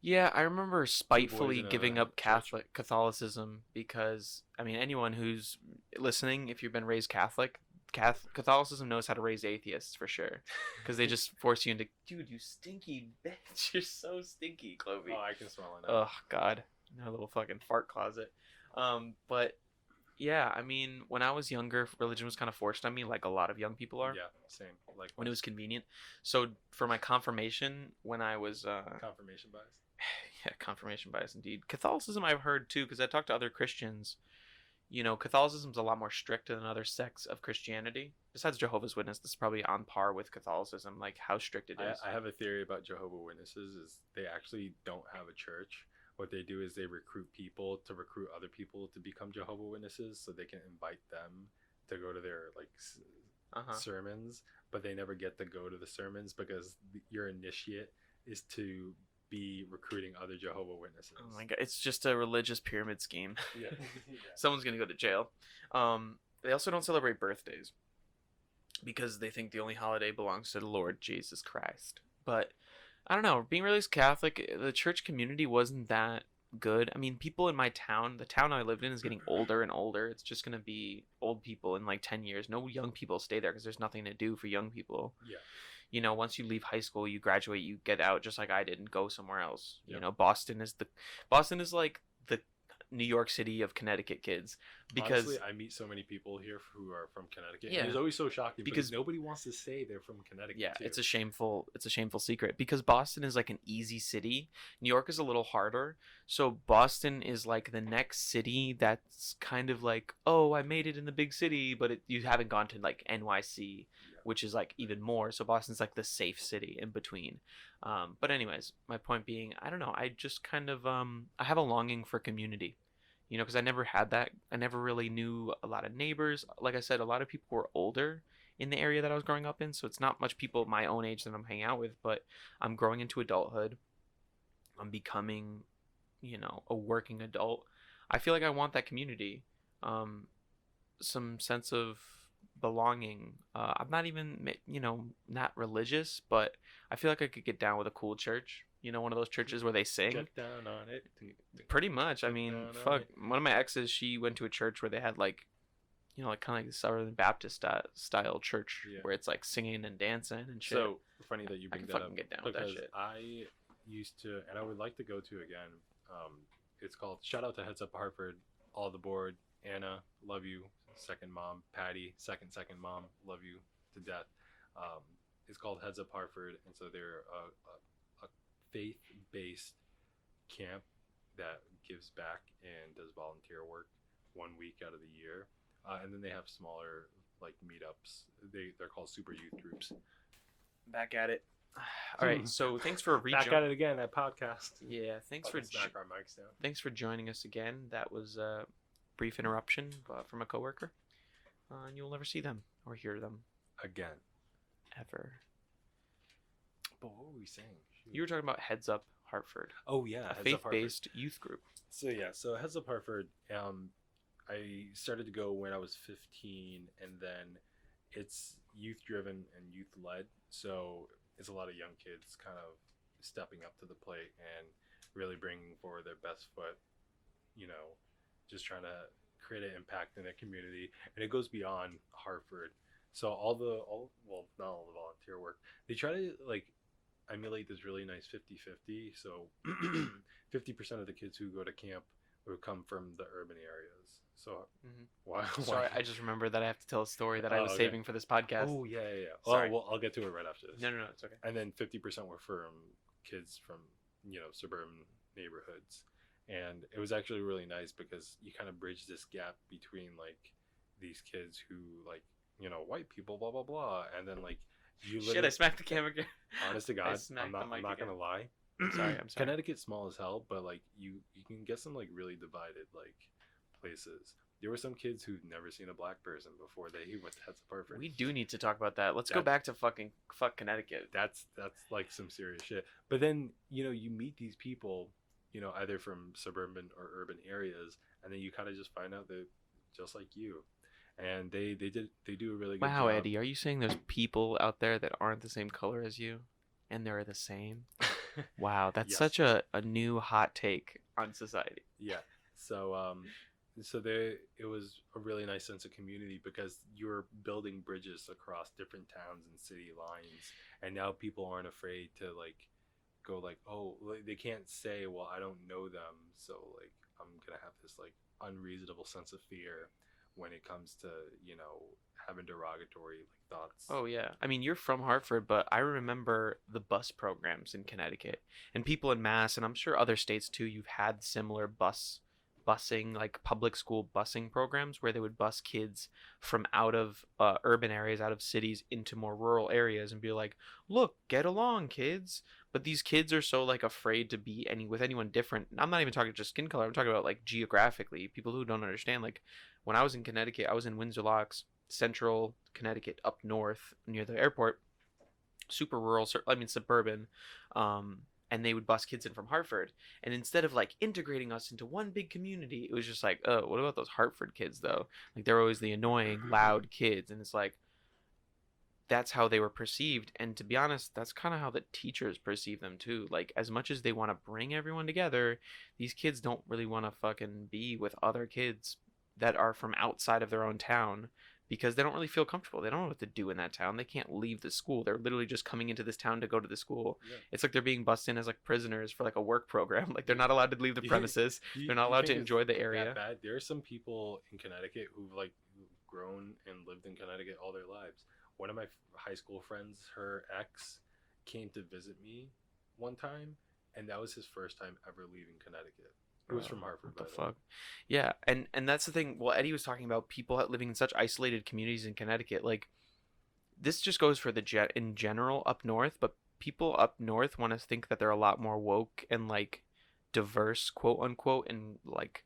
Yeah, I remember spitefully in a giving up church. Catholicism because, I mean, anyone who's listening, if you've been raised Catholic, Catholicism knows how to raise atheists for sure, because they just force you into, dude, you stinky bitch, you're so stinky, Clovey. Oh, I can smell it now. Oh God, in a little fucking fart closet. But yeah, I mean, when I was younger, religion was kind of forced on me, like a lot of young people are. Yeah, same. Like When it was convenient. So for my confirmation, when I was confirmation bias. yeah, confirmation bias indeed. Catholicism I've heard too, because I talked to other Christians. Catholicism's a lot more strict than other sects of Christianity. Besides Jehovah's Witness, this is probably on par with Catholicism, like how strict it is. I have a theory about Jehovah's Witnesses is they actually don't have a church. What they do is they recruit people to recruit other people to become Jehovah's Witnesses, so they can invite them to go to their sermons, but they never get to go to the sermons because your initiate is to be recruiting other Jehovah's Witnesses. Oh my God, it's just a religious pyramid scheme. Yeah. Someone's gonna go to jail. They also don't celebrate birthdays because they think the only holiday belongs to the Lord Jesus Christ. But I don't know. Being raised Catholic, the church community wasn't that good. I mean, people in my town, the town I lived in, is getting older and older. It's just gonna be old people in like 10 years. No young people stay there because there's nothing to do for young people. Yeah. Once you leave high school, you graduate, you get out just like I did and go somewhere else. Yep. Boston is like the New York City of Connecticut kids, because honestly, I meet so many people here who are from Connecticut. Yeah. And it's always so shocking Because- because nobody wants to say they're from Connecticut. yeah, too. it's a shameful secret because Boston is like an easy city. New York is a little harder. So Boston is like the next city that's kind of like, oh, I made it in the big city, but you haven't gone to like NYC, which is like even more. So Boston's like the safe city in between. But anyways, my point being, I don't know. I just kind of I have a longing for community, because I never had that. I never really knew a lot of neighbors. Like I said, a lot of people were older in the area that I was growing up in, so it's not much people my own age that I'm hanging out with. But I'm growing into adulthood. I'm becoming, a working adult. I feel like I want that community, some sense of belonging. I'm not even, not religious, but I feel like I could get down with a cool church. one of those churches where they sing. Get down on it. Pretty much. I mean, fuck. One of my exes, she went to a church where they had like, like kind of like the Southern Baptist style church where it's like singing and dancing and shit. So funny that you bring that up. Get down with that shit. I used to, and I would like to go to again. It's called, shout out to Heads Up Hartford, all the board. Anna, love you. Second mom. Patty, second mom, love you to death. It's called Heads Up Hartford, and so they're a faith-based camp that gives back and does volunteer work 1 week out of the year, and then they have smaller like meetups. They're called super youth groups. Back at it. All right, so thanks for back at it again. That podcast. Yeah, thanks for smack our mics down. Thanks for joining us again. That was a brief interruption from a coworker, and you'll never see them or hear them again. Ever. But what were we saying? Shoot. You were talking about Heads Up Hartford. Oh yeah, a faith-based youth group. So Heads Up Hartford. I started to go when I was 15, and then it's youth-driven and youth-led. So it's a lot of young kids kind of stepping up to the plate and really bringing forward their best foot. Just trying to create an impact in their community, and it goes beyond Hartford. So not all the volunteer work, they try to like emulate this really nice 50-50. So 50% of the kids who go to camp would come from the urban areas. So why? Sorry, I just remembered that I have to tell a story that I was saving for this podcast. Oh yeah. Sorry. Well, I'll get to it right after this. No, it's okay. And then 50% were from kids from suburban neighborhoods. And it was actually really nice because you kind of bridge this gap between like these kids who like white people, blah blah blah, and then like you. Shit! I smacked the camera again. Honest to God, I'm not gonna lie. I'm sorry. Connecticut's small as hell, but like you can get some like really divided like places. There were some kids who'd never seen a black person before they went to Heads Up Hartford. We do need to talk about that. Let's go back to fuck Connecticut. That's like some serious shit. But then you meet these people. Either from suburban or urban areas, and then you kind of just find out that just like you, and they do a really good job. Wow, Eddie, are you saying there's people out there that aren't the same color as you, and they're the same? Wow, that's yes. Such a new hot take on society. Yeah. So it was a really nice sense of community because you're building bridges across different towns and city lines, and now people aren't afraid to like go like, oh, they can't say, well, I don't know them, so like I'm gonna have this like unreasonable sense of fear when it comes to having derogatory like thoughts. Oh yeah, I mean you're from Hartford, but I remember the bus programs in Connecticut and people in Mass, and I'm sure other states too. You've had similar busing, like public school busing programs where they would bus kids from out of urban areas, out of cities, into more rural areas and be like, look, get along, kids. But these kids are so like afraid to be with anyone different. I'm not even talking just skin color. I'm talking about like geographically, people who don't understand. Like when I was in Connecticut, I was in Windsor Locks, central Connecticut, up north near the airport, super rural, suburban. And they would bus kids in from Hartford. And instead of like integrating us into one big community, it was just like, oh, what about those Hartford kids though? Like they're always the annoying, loud kids. And it's like, that's how they were perceived. And to be honest, that's kind of how the teachers perceive them too. Like as much as they want to bring everyone together, these kids don't really want to fucking be with other kids that are from outside of their own town because they don't really feel comfortable. They don't know what to do in that town. They can't leave the school. They're literally just coming into this town to go to the school. Yeah. It's like they're being bussed in as like prisoners for like a work program. Like they're not allowed to leave the premises. They're not allowed to enjoy the area. That bad? There are some people in Connecticut who've grown and lived in Connecticut all their lives. One of my high school friends, her ex, came to visit me one time, and that was his first time ever leaving Connecticut. It was from Hartford. What the fuck? Yeah, and that's the thing. Well, Eddie was talking about people living in such isolated communities in Connecticut. Like, this just goes for in general up north, but people up north want to think that they're a lot more woke and like diverse, quote unquote, and like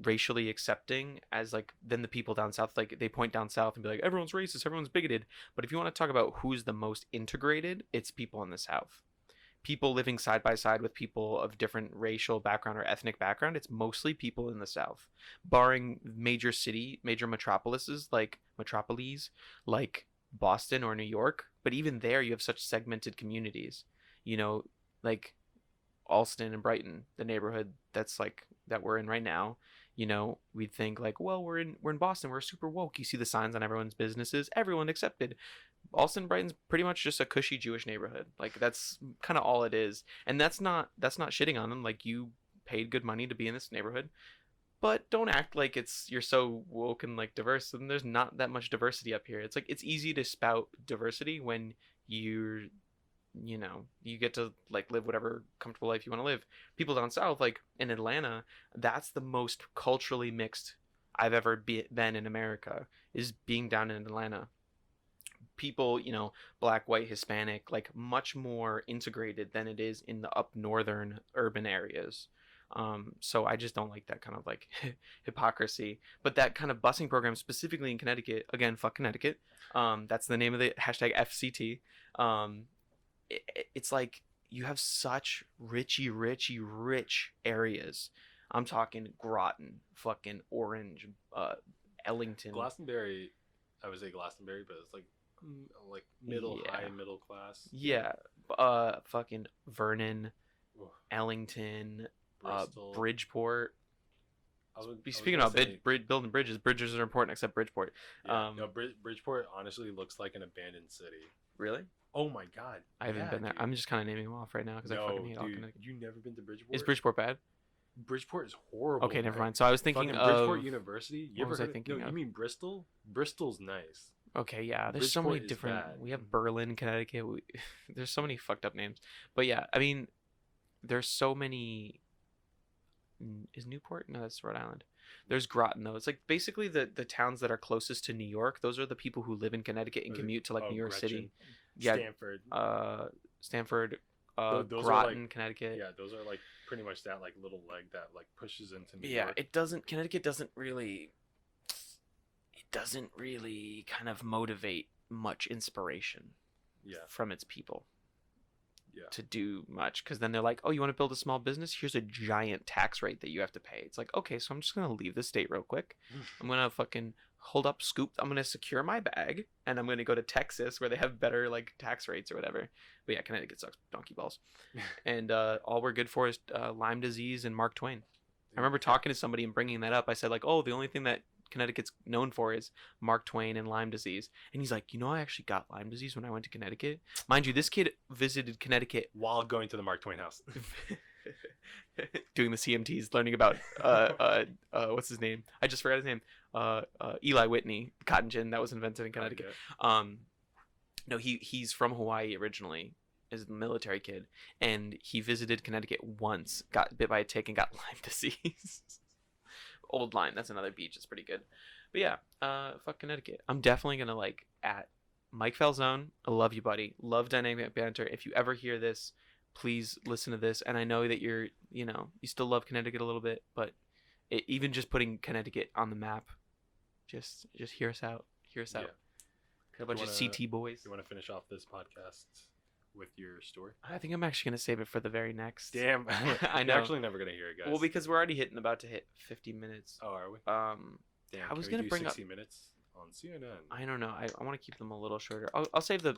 racially accepting as like than the people down south. Like they point down south and be like, everyone's racist, everyone's bigoted. But if you want to talk about who's the most integrated, it's people in the south. People living side by side with people of different racial background or ethnic background, it's mostly people in the South, barring major metropolises like Boston or New York. But even there, you have such segmented communities. like Alston and Brighton, the neighborhood that's like that we're in right now, we'd think like, well, we're in Boston, we're super woke. You see the signs on everyone's businesses, everyone accepted. Alston Brighton's pretty much just a cushy Jewish neighborhood. Like that's kind of all it is, and that's not shitting on them. Like you paid good money to be in this neighborhood, but don't act like you're so woke and like diverse. And there's not that much diversity up here. It's like it's easy to spout diversity when you're you get to like live whatever comfortable life you want to live. People down south, like in Atlanta, that's the most culturally mixed I've ever been in America, is being down in Atlanta. People, black, white, Hispanic, like much more integrated than it is in the up northern urban areas. So I just don't like that kind of like hypocrisy. But that kind of busing program, specifically in Connecticut, again, fuck Connecticut. That's the name of the hashtag FCT. It's like you have such rich areas. I'm talking Groton, fucking Orange, Ellington. Glastonbury, I would say Glastonbury, but it's like high middle class. Yeah, fucking Vernon, Ellington, Bristol. Bridgeport. Speaking about building bridges are important except Bridgeport. Yeah, Bridgeport honestly looks like an abandoned city. Really? Oh my god! I haven't been there. Dude. I'm just kind of naming them off right now because I fucking hate all Connecticut. You've never been to Bridgeport? Is Bridgeport bad? Bridgeport is horrible. Okay, never mind. So I was thinking of Bridgeport University. What was I thinking of? You mean Bristol? Bristol's nice. Okay, yeah. There's so many different. We have Berlin, Connecticut. There's so many fucked up names. But yeah, I mean, there's so many. Is Newport? No, that's Rhode Island. There's Groton though. It's like basically the towns that are closest to New York. Those are the people who live in Connecticut and commute to like New York Gretchen. City. Yeah. Stanford. Those Groton, Connecticut. Yeah, those are like pretty much that like little leg that like pushes into New York. Yeah, Connecticut doesn't really kind of motivate much inspiration. Yeah. From its people. Yeah. To do much, because then they're like, oh, you want to build a small business? Here's a giant tax rate that you have to pay. It's like, okay, so I'm just gonna leave the state real quick. I'm gonna fucking hold up, scoop. I'm gonna secure my bag, and I'm gonna go to Texas where they have better like tax rates or whatever. But yeah, Connecticut sucks donkey balls. And all we're good for is Lyme disease and Mark Twain. I remember talking to somebody and bringing that up. I said like, oh, the only thing that Connecticut's known for is Mark Twain and Lyme disease. And he's like, I actually got Lyme disease when I went to Connecticut. Mind you, this kid visited Connecticut while going to the Mark Twain house. Doing the CMTs, learning about what's his name? I just forgot his name. Eli Whitney, cotton gin that was invented in Connecticut. No, he's from Hawaii originally. Is a military kid, and he visited Connecticut once, got bit by a tick, and got Lyme disease. Old Line, that's another beach. It's pretty good. But yeah, fuck Connecticut. I'm definitely gonna like at Mike Falzone. I love you, buddy. Love dynamic banter. If you ever hear this, please listen to this. And I know that you still love Connecticut a little bit, but even just putting Connecticut on the map, just hear us out. Hear us out. Yeah. A bunch of CT boys. You want to finish off this podcast with your story? I think I'm actually gonna save it for the very next. Damn, I know. You're actually never gonna hear it, guys. Well, because we're already about to hit 50 minutes. Oh, are we? Damn, I was gonna bring 60 minutes on CNN. I don't know. I want to keep them a little shorter. I'll save the.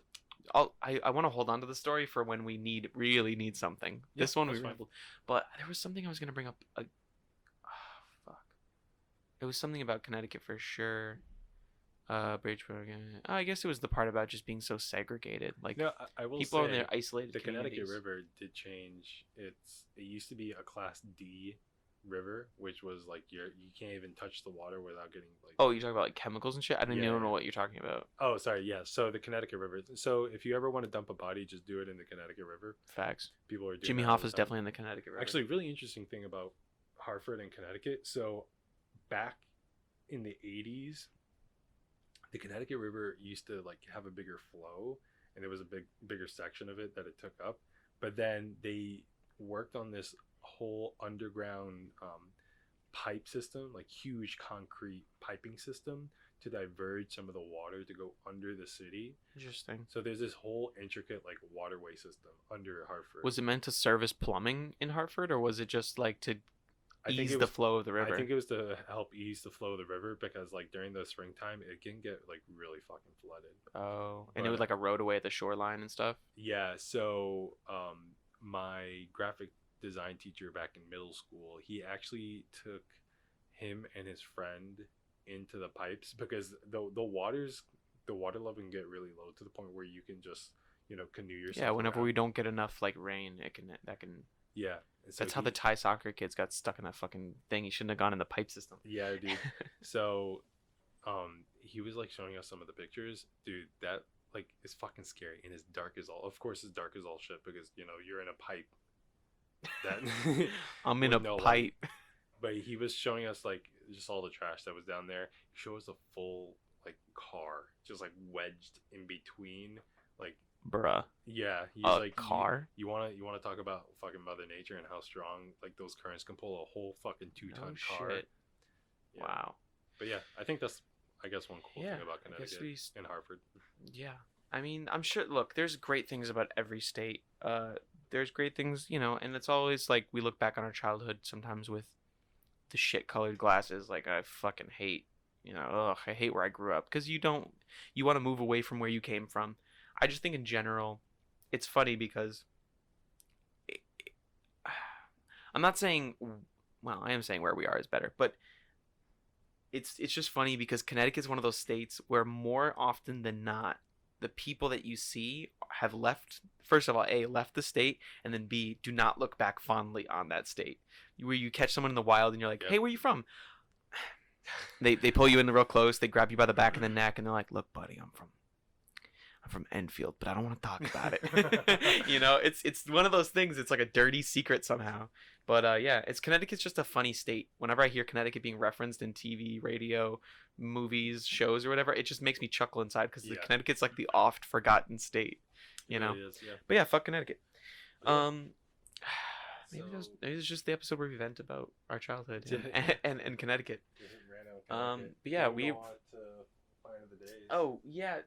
I want to hold on to the story for when we really need something. Yeah, this one we rambled, but there was something I was gonna bring up. Fuck. It was something about Connecticut for sure. Bridgeport. I guess it was the part about just being so segregated. Like, no, I will people say are in their isolated. The Connecticut River did change. It used to be a Class D river, which was like you can't even touch the water without getting like. Oh, you're talking about like chemicals and shit. I don't even know what you're talking about. Oh, sorry. Yeah. So the Connecticut River. So if you ever want to dump a body, just do it in the Connecticut River. Facts. People are doing. Jimmy Hoffa's definitely in the Connecticut River. Actually, really interesting thing about Hartford and Connecticut. So back in the 80s. The Connecticut River used to like have a bigger flow, and there was a bigger section of it that it took up. But then they worked on this whole underground pipe system, like huge concrete piping system, to diverge some of the water to go under the city. Interesting. So there's this whole intricate like waterway system under Hartford. Was it meant to service plumbing in Hartford, or was it just like to ease the flow of the river? I think it was to help ease the flow of the river, because like during the springtime it can get like really fucking flooded. Oh, and it was like a road away at the shoreline and stuff. Yeah, so my graphic design teacher back in middle school, he actually took him and his friend into the pipes because the water level can get really low to the point where you can just canoe yourself. Yeah, whenever around. we don't get enough like rain, that can. Yeah, and so That's how the Thai soccer kids got stuck in that fucking thing. He shouldn't have gone in the pipe system. Yeah, dude. So, he was like showing us some of the pictures, dude. That like is fucking scary and it's dark as all. Of course, it's dark as all shit because you're in a pipe. That I'm in a no pipe. light. But he was showing us like just all the trash that was down there. He showed us a full like car just like wedged in between, like. Bruh. Yeah, he's a like car. You wanna talk about fucking Mother Nature and how strong like those currents can pull a whole fucking 2-ton car. Shit. Yeah. Wow. But yeah, I think that's one cool Yeah, thing about Connecticut and Hartford. Yeah, I mean, I'm sure. Look, there's great things about every state. There's great things, and it's always like we look back on our childhood sometimes with the shit-colored glasses. Like I fucking hate, I hate where I grew up because you want to move away from where you came from. I just think in general, it's funny because I'm not saying, well, I am saying where we are is better, but it's just funny because Connecticut's one of those states where more often than not, the people that you see have left, first of all, A, left the state, and then B, do not look back fondly on that state. Where you catch someone in the wild and you're like, hey, where you from? They pull you in real close, they grab you by the back of the neck, and they're like, look, buddy, I'm from Enfield, but I don't want to talk about it. It's one of those things. It's like a dirty secret somehow. But yeah, Connecticut's just a funny state. Whenever I hear Connecticut being referenced in TV, radio, movies, shows, or whatever, it just makes me chuckle inside because Connecticut's like the oft forgotten state. It really is, yeah. But yeah, fuck Connecticut. Yeah. Maybe it's just the episode where we vent about our childhood and Connecticut. But yeah, we. Oh yeah,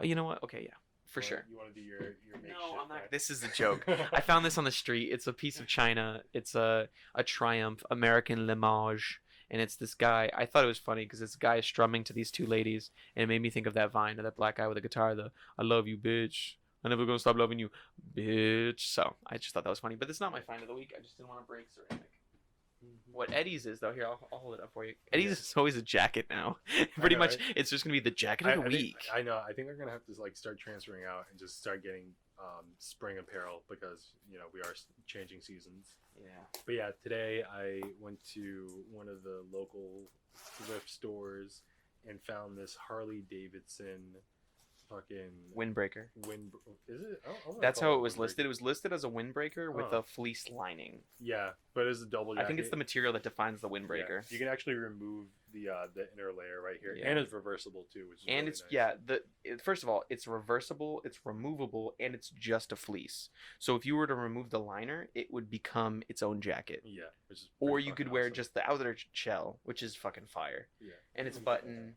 you know what? Okay, yeah, for sure. You want to do your makeshift? No, I'm not. This is a joke. I found this on the street. It's a piece of china. It's a Triumph American Limage, and it's this guy. I thought it was funny because this guy is strumming to these two ladies, and it made me think of that Vine of that black guy with a guitar. The "I love you, bitch. I'm never gonna stop loving you, bitch." So I just thought that was funny, but it's not my find of the week. I just didn't want to break ceramic. What Eddie's is though, here I'll hold it up for you. Eddie's is always a jacket now. Pretty much, right? It's just gonna be the jacket of the week. I know. I think I'm gonna have to like start transferring out and just start getting spring apparel because we are changing seasons. Yeah. But yeah, today I went to one of the local thrift stores and found this Harley Davidson fucking windbreaker. Is it? That's how it was listed. It was listed as a windbreaker with a fleece lining. Yeah, but it's a double jacket. I think it's the material that defines the windbreaker. Yeah. You can actually remove the inner layer right here, and it's reversible too, which is and really it's nice. First of all, it's reversible, it's removable, and it's just a fleece. So if you were to remove the liner, it would become its own jacket. Yeah, which is or you could wear just the outer shell, which is fucking fire. Yeah, and it's button.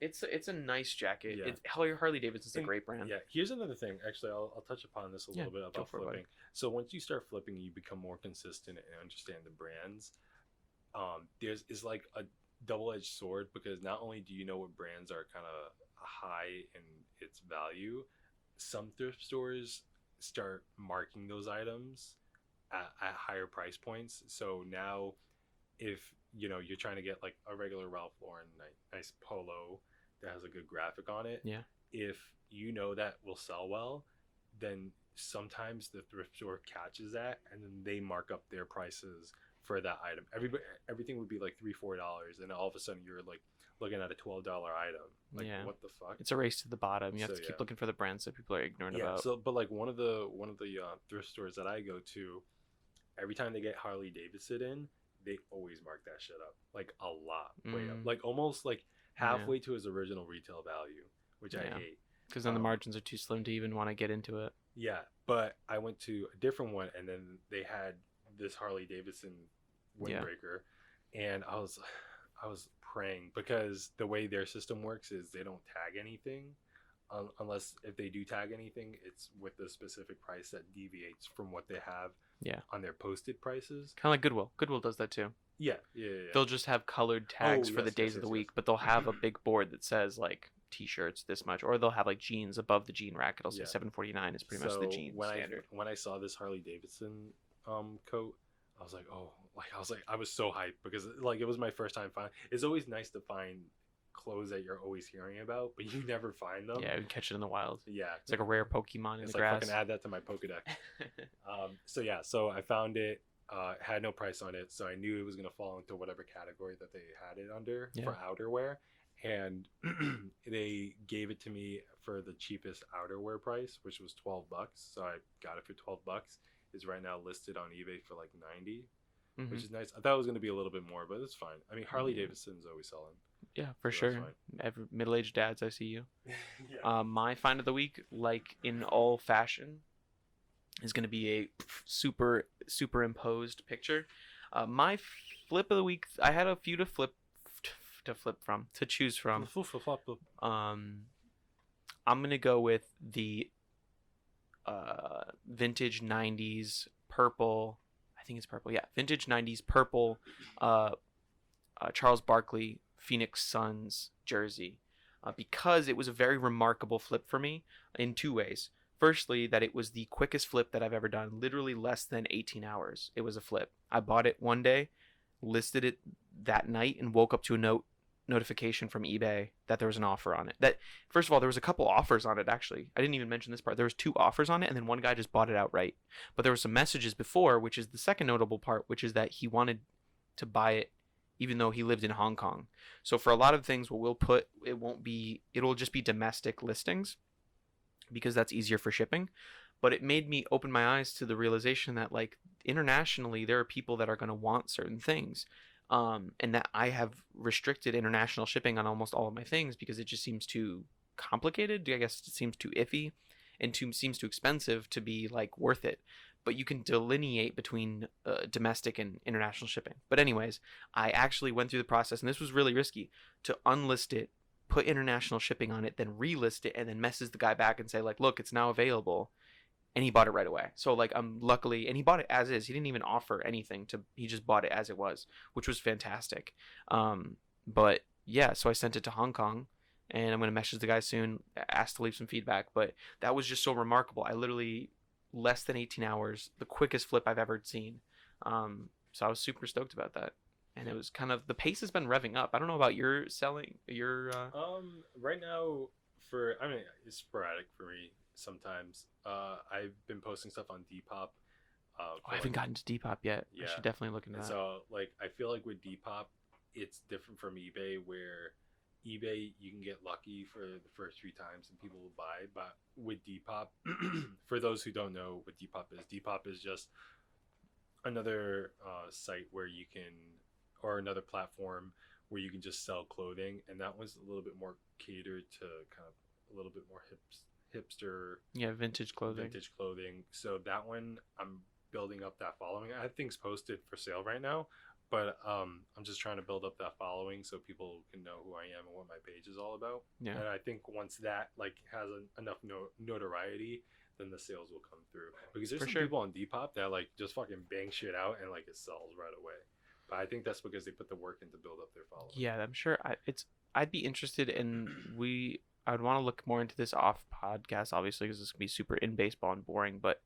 It's a nice jacket. Yeah. Harley Davidson's a great brand. Yeah. Here's another thing. Actually, I'll touch upon this a little bit about flipping. So once you start flipping, you become more consistent and understand the brands. There's like a double-edged sword because not only do you know what brands are kind of high in its value, some thrift stores start marking those items at higher price points. So now, if you're trying to get like a regular Ralph Lauren nice polo that has a good graphic on it, if that will sell well, then sometimes the thrift store catches that and then they mark up their prices for that item. Everything would be like $3-4, and all of a sudden you're like looking at a $12 item. Like what the fuck? It's a race to the bottom. You have to keep looking for the brands that people are ignorant about. So but like one of the thrift stores that I go to, every time they get Harley Davidson in, they always mark that shit up like a lot, way up, like almost like halfway to his original retail value, which I hate because then the margins are too slim to even want to get into it. Yeah, but I went to a different one and then they had this Harley Davidson windbreaker, and I was praying because the way their system works is they don't tag anything unless if they do tag anything, it's with a specific price that deviates from what they have on their posted prices. Kind of like Goodwill. Goodwill does that too. Yeah. They'll just have colored tags for the days of the week, but they'll have a big board that says like t-shirts this much, or they'll have like jeans above the jean rack. It'll say $749 is pretty much the jeans standard. When I saw this Harley Davidson coat, I was like, oh, I was so hyped because like it was my first time finding. It's always nice to find clothes that you're always hearing about, but you never find them. Yeah, you catch it in the wild. Yeah, it's like a rare Pokemon in the like, grass. I can add that to my Pokedex. So I found it. Had no price on it, so I knew it was gonna fall into whatever category that they had it under for outerwear, and they gave it to me for the cheapest outerwear price, which was $12. So I got it for $12. It's right now listed on eBay for like $90, which is nice. I thought it was gonna be a little bit more, but it's fine. I mean, Harley Davidson's always selling. Yeah, for sure. Every middle-aged dads, I see you. My find of the week, like in all fashion, is going to be a superimposed picture. My flip of the week, I had a few to choose from. I'm going to go with the vintage 90s purple. I think it's purple. Yeah, vintage 90s purple Charles Barkley Phoenix Suns jersey, because it was a very remarkable flip for me in two ways. Firstly, that it was the quickest flip that I've ever done, literally less than 18 hours. It was a flip. I bought it one day, listed it that night, and woke up to a notification from eBay that there was an offer on it. That, first of all, there was a couple offers on it, actually. I didn't even mention this part. There was 2 offers on it, and then one guy just bought it outright. But there were some messages before, which is the second notable part, which is that he wanted to buy it even though he lived in Hong Kong. So for a lot of things, what we'll put, it'll just be domestic listings, because that's easier for shipping. But it made me open my eyes to the realization that, like, internationally, there are people that are going to want certain things. And that I have restricted international shipping on almost all of my things because it just seems too complicated. I guess it seems too iffy and seems too expensive to be, like, worth it. But you can delineate between domestic and international shipping. But anyways, I actually went through the process, and this was really risky, to unlist it, put international shipping on it, then relist it, and then message the guy back and say, like, look, it's now available. And he bought it right away. So, like, luckily, and he bought it as is. He didn't even offer anything he just bought it as it was, which was fantastic. But yeah, so I sent it to Hong Kong, and I'm going to message the guy soon, ask to leave some feedback. But that was just so remarkable. I literally, less than 18 hours, the quickest flip I've ever seen. So I was super stoked about that. And it was kind of, the pace has been revving up. I don't know about your selling, right now, it's sporadic for me sometimes. I've been posting stuff on Depop. I haven't gotten to Depop yet. Yeah. I should definitely look into that. So, like, I feel like with Depop, it's different from eBay, where eBay, you can get lucky for the first 3 times and people will buy. But with Depop, for those who don't know what Depop is just another site where you can, or another platform where you can just sell clothing. And that one's a little bit more catered to kind of a little bit more hipster. Yeah, vintage clothing. So that one, I'm building up that following. I have things posted for sale right now. But I'm just trying to build up that following so people can know who I am and what my page is all about. Yeah. And I think once that, like, has enough notoriety, then the sales will come through. Because there's some people on Depop that, like, just fucking bang shit out and, like, it sells right away. But I think that's because they put the work in to build up their following. Yeah, I'm sure. I'd be interested in I would want to look more into this off podcast, obviously, because this can be super in baseball and boring. But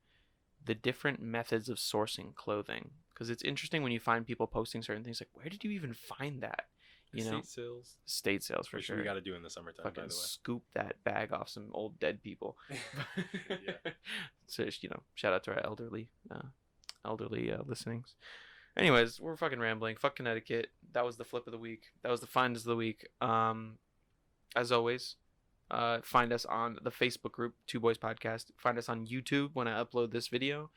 the different methods of sourcing clothing. Because it's interesting when you find people posting certain things, like, where did you even find that? Estate sales for sure. We got to do in the summertime, fucking by the way. Scoop that bag off some old dead people. Yeah. So, shout out to our elderly listenings. Anyways, we're fucking rambling. Fuck Connecticut. That was the flip of the week. That was the finds of the week. As always, find us on the Facebook group, Two Boys Podcast. Find us on YouTube when I upload this video.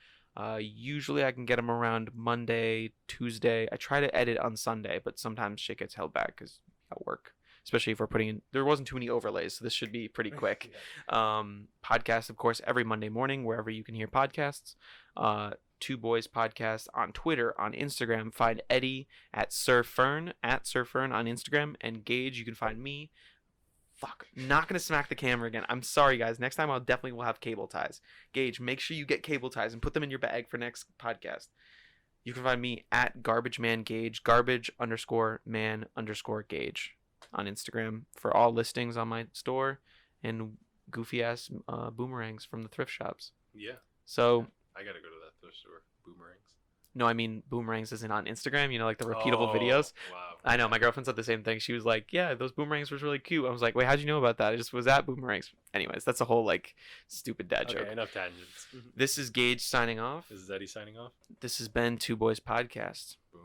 Usually I can get them around Monday, Tuesday. I try to edit on Sunday, but sometimes shit gets held back because at work, especially if we're putting in, there wasn't too many overlays, so this should be pretty quick. Yeah. Podcast, of course, every Monday morning, wherever you can hear podcasts. Two Boys Podcast on Twitter, on Instagram. Find Eddie at Sir Fern on Instagram, and Gage, you can find me. Fuck, not gonna smack the camera again. I'm sorry, guys. Next time I'll definitely will have cable ties. Gage, make sure you get cable ties and put them in your bag for next podcast. You can find me at GarbageManGage, garbage_man_Gage. on Instagram for all listings on my store and goofy ass boomerangs from the thrift shops. Yeah. So I gotta go to that thrift store. Boomerangs. no, I mean boomerangs isn't on Instagram. You know, like the repeatable videos. Wow. I know my girlfriend said the same thing. She was like, "Yeah, those boomerangs was really cute." I was like, "Wait, how'd you know about that?" I just was at boomerangs. Anyways, that's a whole like stupid dad joke. Okay, enough tangents. This is Gage signing off. This is Eddie signing off. This has been Two Boys Podcast. Boom.